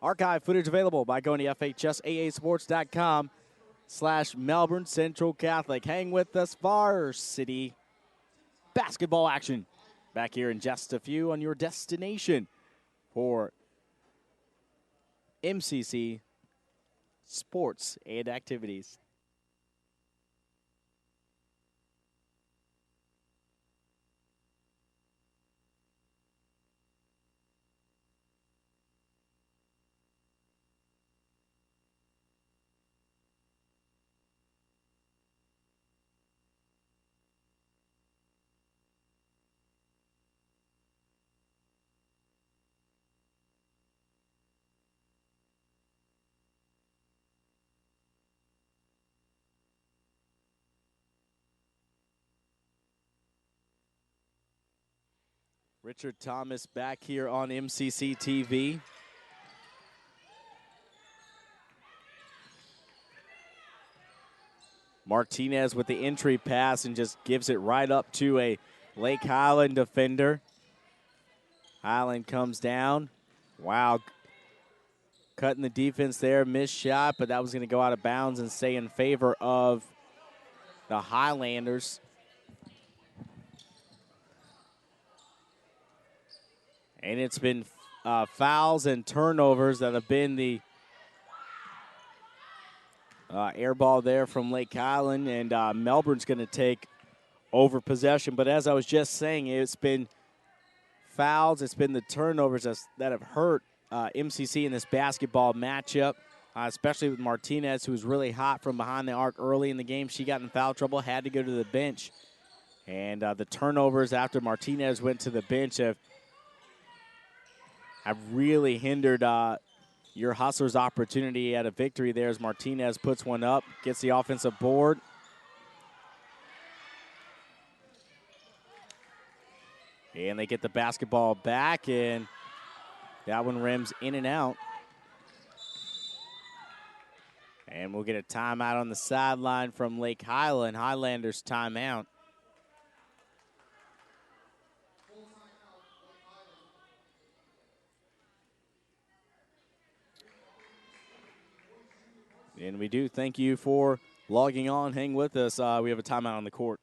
Archive footage available by going to FHSAAsports.com/Melbourne Central Catholic. Hang with us, varsity basketball action back here in just a few on your destination for MCC sports and activities. Richard Thomas back here on MCC TV. Martinez with the entry pass and just gives it right up to a Lake Highland defender. Highland comes down. Wow. Cutting the defense there, missed shot, but that was going to go out of bounds and stay in favor of the Highlanders. And it's been fouls and turnovers that have been the air ball there from Lake Highland, and Melbourne's going to take over possession. But as I was just saying, it's been fouls, it's been the turnovers that have hurt MCC in this basketball matchup, especially with Martinez, who was really hot from behind the arc early in the game. She got in foul trouble, had to go to the bench. And the turnovers after Martinez went to the bench have really hindered your Hustlers' opportunity at a victory there as Martinez puts one up, gets the offensive board. And they get the basketball back, and that one rims in and out. And we'll get a timeout on the sideline from Lake Highland. Highlanders timeout. And we do thank you for logging on. Hang with us. We have a timeout on the court.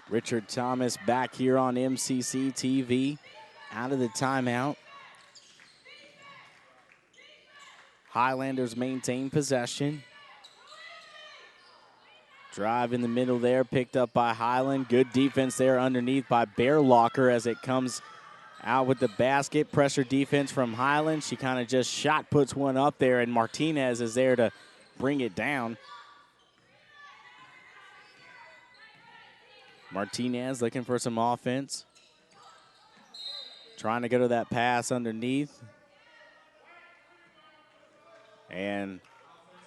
Richard Thomas back here on MCC TV, out of the timeout. Highlanders maintain possession. Drive in the middle there, picked up by Highland. Good defense there underneath by Bearlocker as it comes out with the basket. Pressure defense from Highland. She kind of just shot puts one up there, and Martinez is there to bring it down. Martinez looking for some offense. Trying to go to that pass underneath. And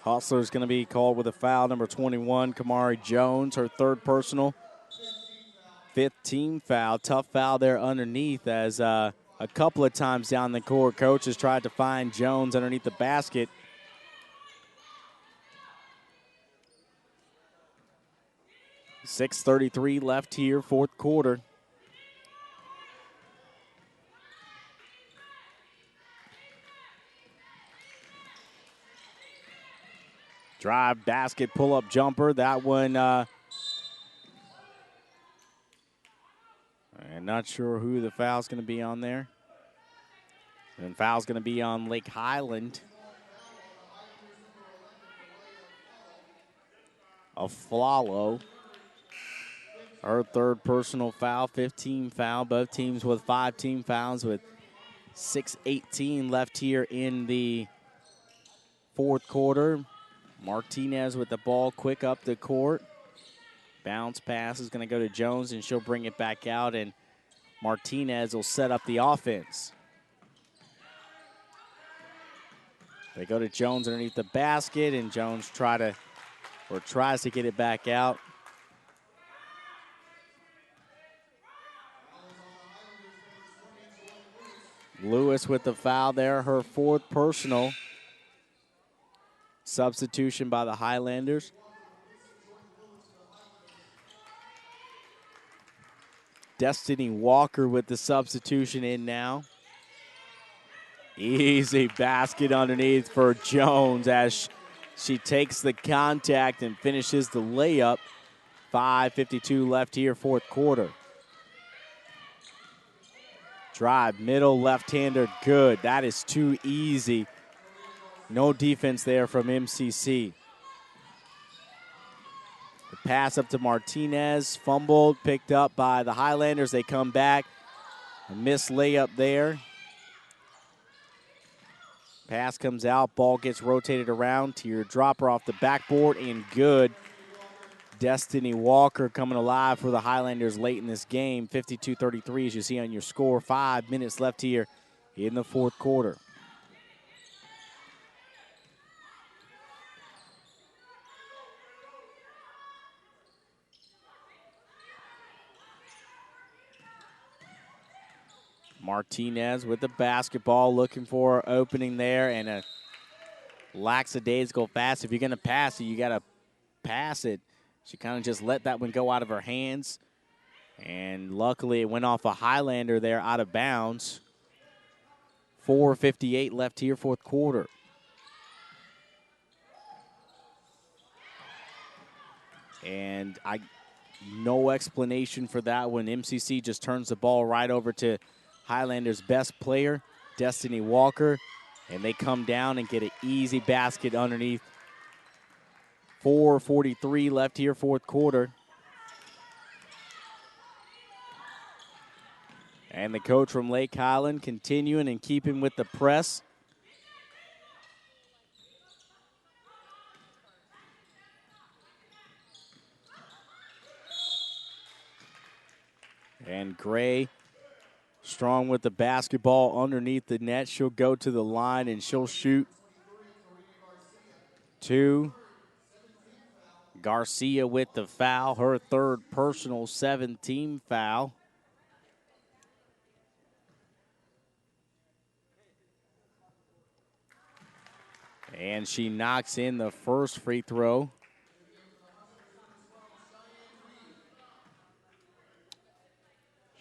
Hustler's going to be called with a foul, number 21, Kamari Jones, her third personal. 5th team foul. Tough foul there underneath as a couple of times down the court, coaches tried to find Jones underneath the basket. .6:33 left here, fourth quarter. Drive, basket, pull-up jumper. That one, I'm not sure who the foul's going to be on there. And foul's going to be on Lake Highland. Aflalo. Her third personal foul, 15 foul. Both teams with 5 team fouls with 6:18 left here in the fourth quarter. Martinez with the ball quick up the court. Bounce pass is going to go to Jones, and she'll bring it back out, and Martinez will set up the offense. They go to Jones underneath the basket, and Jones tries to get it back out. Lewis with the foul there, her fourth personal. Substitution by the Highlanders. Destiny Walker with the substitution in now. Easy basket underneath for Jones as she takes the contact and finishes the layup. 5:52 left here, fourth quarter. Drive, middle, left-hander, good. That is too easy. No defense there from MCC. The pass up to Martinez, fumbled, picked up by the Highlanders. They come back. A missed layup there. Pass comes out, ball gets rotated around. Teardropper off the backboard, and good. Destiny Walker coming alive for the Highlanders late in this game. 52-33 as you see on your score. 5 minutes left here in the fourth quarter. Martinez with the basketball, looking for an opening there, and a lackadaisical pass. If you're going to pass it, you got to pass it. She kind of just let that one go out of her hands, and luckily it went off a Highlander there out of bounds. 4:58 left here, fourth quarter. And no explanation for that one. MCC just turns the ball right over to Highlanders' best player, Destiny Walker, and they come down and get an easy basket underneath. 4:43 left here, fourth quarter. And the coach from Lake Highland continuing and keeping with the press. And Gray strong with the basketball underneath the net. She'll go to the line and she'll shoot 2. Garcia with the foul, her third personal, 7-team foul. And she knocks in the first free throw.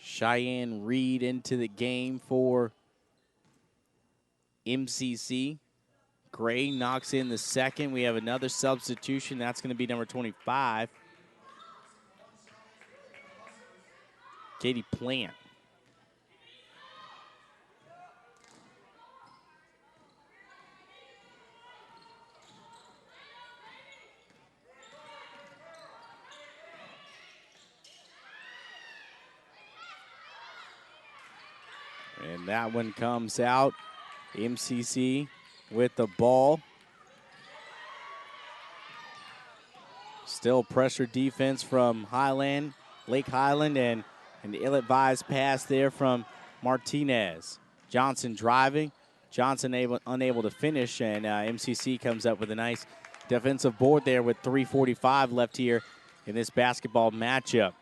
Cheyenne Reed into the game for MCC. Gray knocks in the second. We have another substitution. That's going to be number 25. Katie Plant. And that one comes out. MCC with the ball. Still pressure defense from Highland, Lake Highland, and an ill-advised pass there from Martinez. Johnson driving. Johnson unable to finish, and MCC comes up with a nice defensive board there with 3:45 left here in this basketball matchup.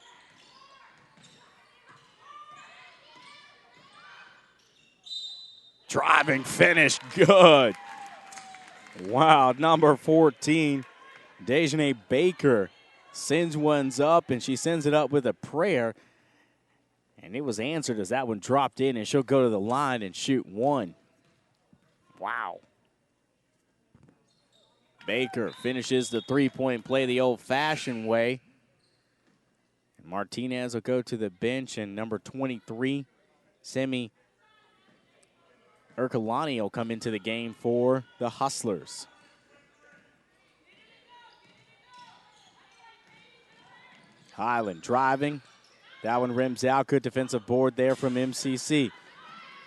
Driving finish, good. Wow, number 14, Dejanay Baker sends ones up, and she sends it up with a prayer. And it was answered as that one dropped in, and she'll go to the line and shoot one. Wow. Baker finishes the three-point play the old-fashioned way. And Martinez will go to the bench, and number 23, Semi Erkalani will come into the game for the Hustlers. Highland driving. That one rims out. Good defensive board there from MCC.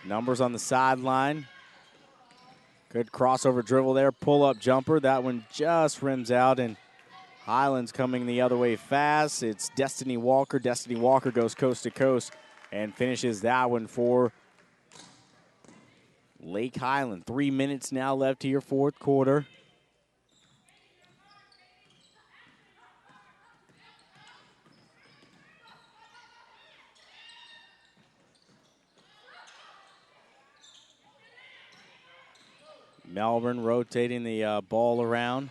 Numbers on the sideline. Good crossover dribble there. Pull-up jumper. That one just rims out, and Highland's coming the other way fast. It's Destiny Walker. Destiny Walker goes coast to coast and finishes that one for Lake Highland. 3 minutes now left here, fourth quarter. Melbourne rotating the ball around.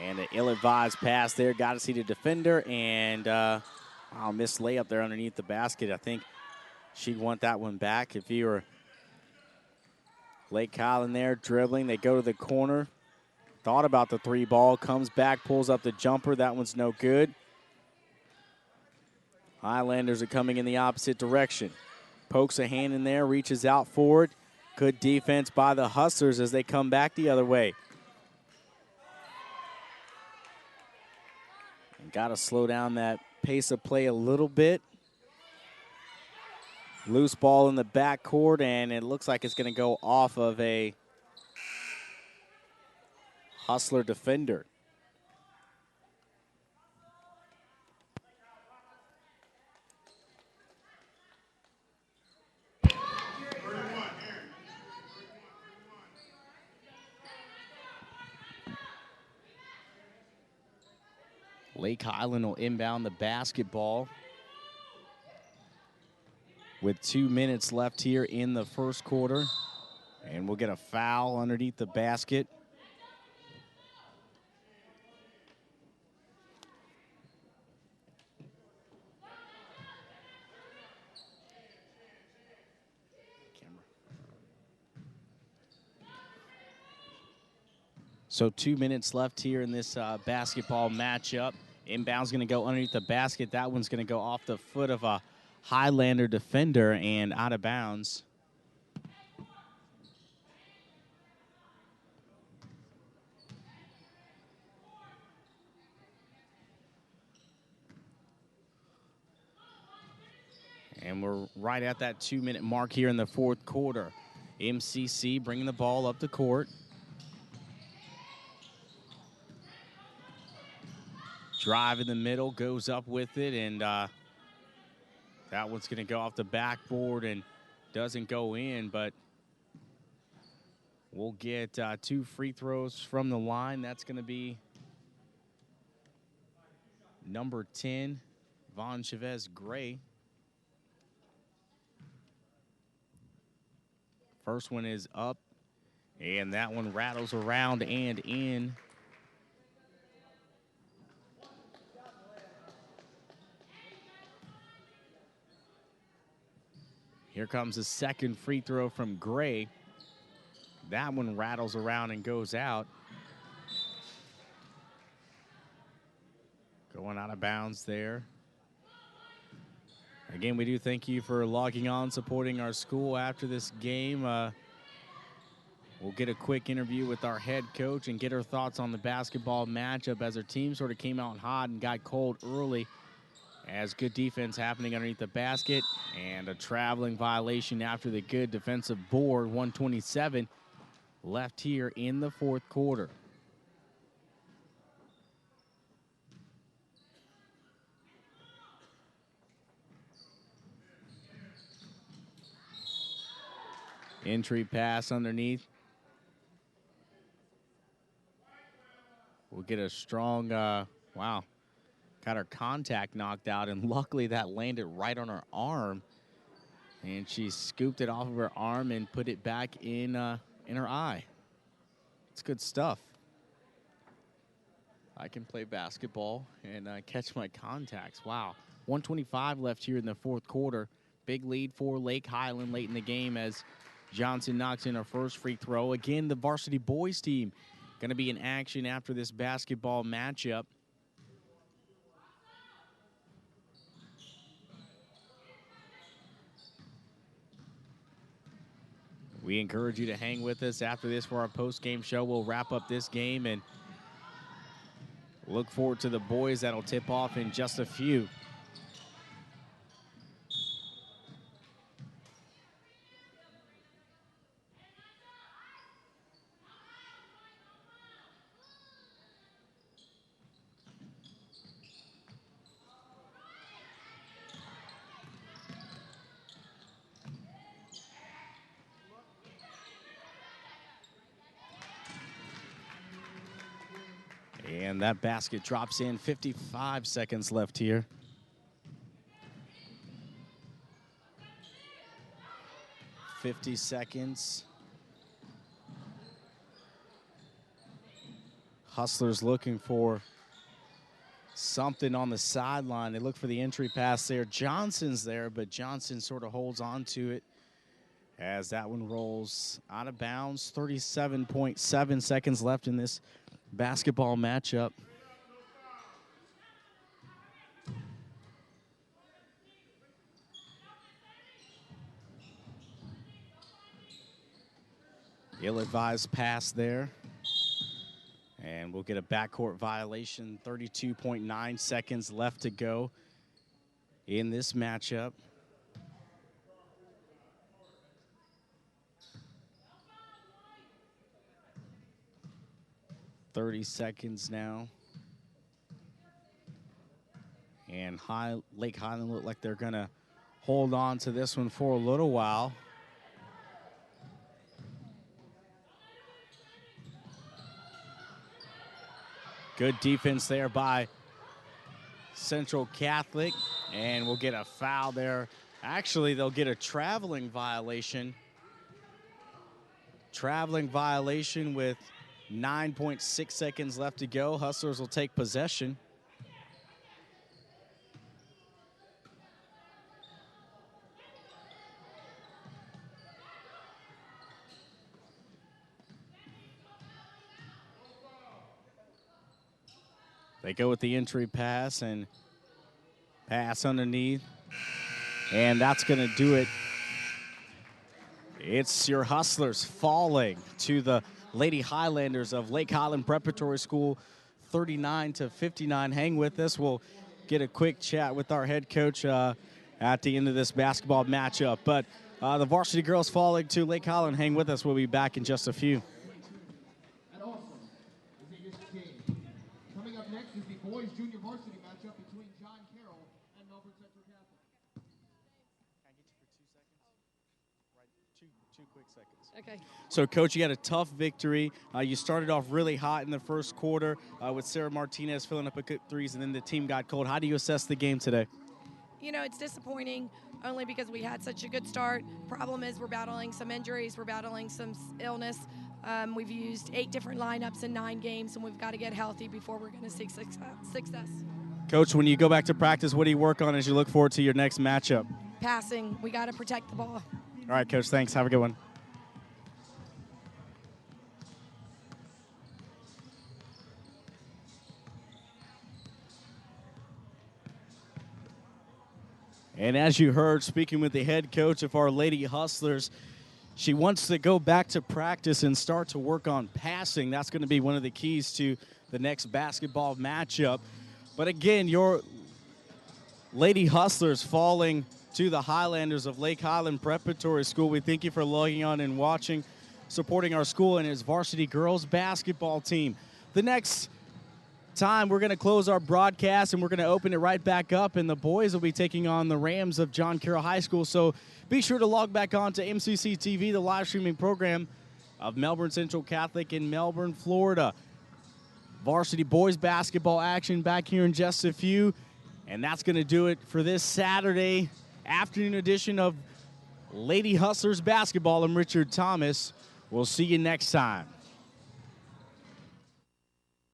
And an ill-advised pass there. Got to see the defender, and missed layup there underneath the basket. I think she'd want that one back if you were Lake Highland there dribbling. They go to the corner. Thought about the three ball. Comes back, pulls up the jumper. That one's no good. Highlanders are coming in the opposite direction. Pokes a hand in there, reaches out for it. Good defense by the Hustlers as they come back the other way. Got to slow down that pace of play a little bit. Loose ball in the backcourt, and it looks like it's going to go off of a Hustler defender. Lake Highland will inbound the basketball with 2 minutes left here in the first quarter. And we'll get a foul underneath the basket. So 2 minutes left here in this basketball matchup. Inbound's going to go underneath the basket. That one's going to go off the foot of a Highlander defender and out of bounds. And we're right at that 2 minute mark here in the fourth quarter. MCC bringing the ball up the court. Drive in the middle, goes up with it, and that one's going to go off the backboard and doesn't go in, but we'll get 2 free throws from the line. That's going to be number 10, Von Chavez Gray. First one is up, and that one rattles around and in. Here comes the second free throw from Gray. That one rattles around and goes out. Going out of bounds there. Again, we do thank you for logging on, supporting our school after this game. We'll get a quick interview with our head coach and get her thoughts on the basketball matchup as her team sort of came out hot and got cold early As good defense happening underneath the basket, and a traveling violation after the good defensive board. 127 left here in the fourth quarter. Entry pass underneath. We'll get a strong, wow. Got her contact knocked out, and luckily that landed right on her arm. And she scooped it off of her arm and put it back in her eye. It's good stuff. I can play basketball and catch my contacts. Wow. 125 left here in the fourth quarter. Big lead for Lake Highland late in the game as Johnson knocks in her first free throw. Again, the varsity boys team going to be in action after this basketball matchup. We encourage you to hang with us after this for our post-game show. We'll wrap up this game and look forward to the boys that'll tip off in just a few. And that basket drops in. 55 seconds left here. $50 seconds. Hustlers looking for something on the sideline. They look for the entry pass there. Johnson's there, but Johnson sort of holds on to it as that one rolls out of bounds. 37.7 seconds left in this basketball matchup. Ill-advised pass there. And we'll get a backcourt violation. 32.9 seconds left to go in this matchup. .30 seconds now. And Lake Highland look like they're going to hold on to this one for a little while. Good defense there by Central Catholic, and we'll get a foul there. Actually, they'll get a traveling violation. Traveling violation with 9.6 seconds left to go. Hustlers will take possession. They go with the entry pass and pass underneath. And that's going to do it. It's your Hustlers falling to the Lady Highlanders of Lake Highland Preparatory School, 39-59. Hang with us. We'll get a quick chat with our head coach at the end of this basketball matchup. But the varsity girls falling to Lake Highland. Hang with us. We'll be back in just a few. Coming up next is the boys junior varsity matchup between John Carroll and Melbourne Central Catholic. Can I get you for 2 seconds? Right, two quick seconds. Okay. So, Coach, you had a tough victory. You started off really hot in the first quarter with Sarah Martinez filling up a good threes, and then the team got cold. How do you assess the game today? You know, it's disappointing only because we had such a good start. Problem is we're battling some injuries. We're battling some illness. We've used 8 different lineups in 9 games, and we've got to get healthy before we're going to seek success. Coach, when you go back to practice, what do you work on as you look forward to your next matchup? Passing. We got to protect the ball. All right, Coach, thanks. Have a good one. And as you heard, speaking with the head coach of our Lady Hustlers, she wants to go back to practice and start to work on passing. That's going to be one of the keys to the next basketball matchup. But again, your Lady Hustlers falling to the Highlanders of Lake Highland Preparatory School. We thank you for logging on and watching, supporting our school and its varsity girls basketball team. The next time we're going to close our broadcast and we're going to open it right back up, and the boys will be taking on the Rams of John Carroll High School. So be sure to log back on to MCC TV, the live streaming program of Melbourne Central Catholic in Melbourne, Florida. Varsity boys basketball action back here in just a few. And that's going to do it for this Saturday afternoon edition of Lady Hustlers Basketball. I'm Richard Thomas. We'll see you next time.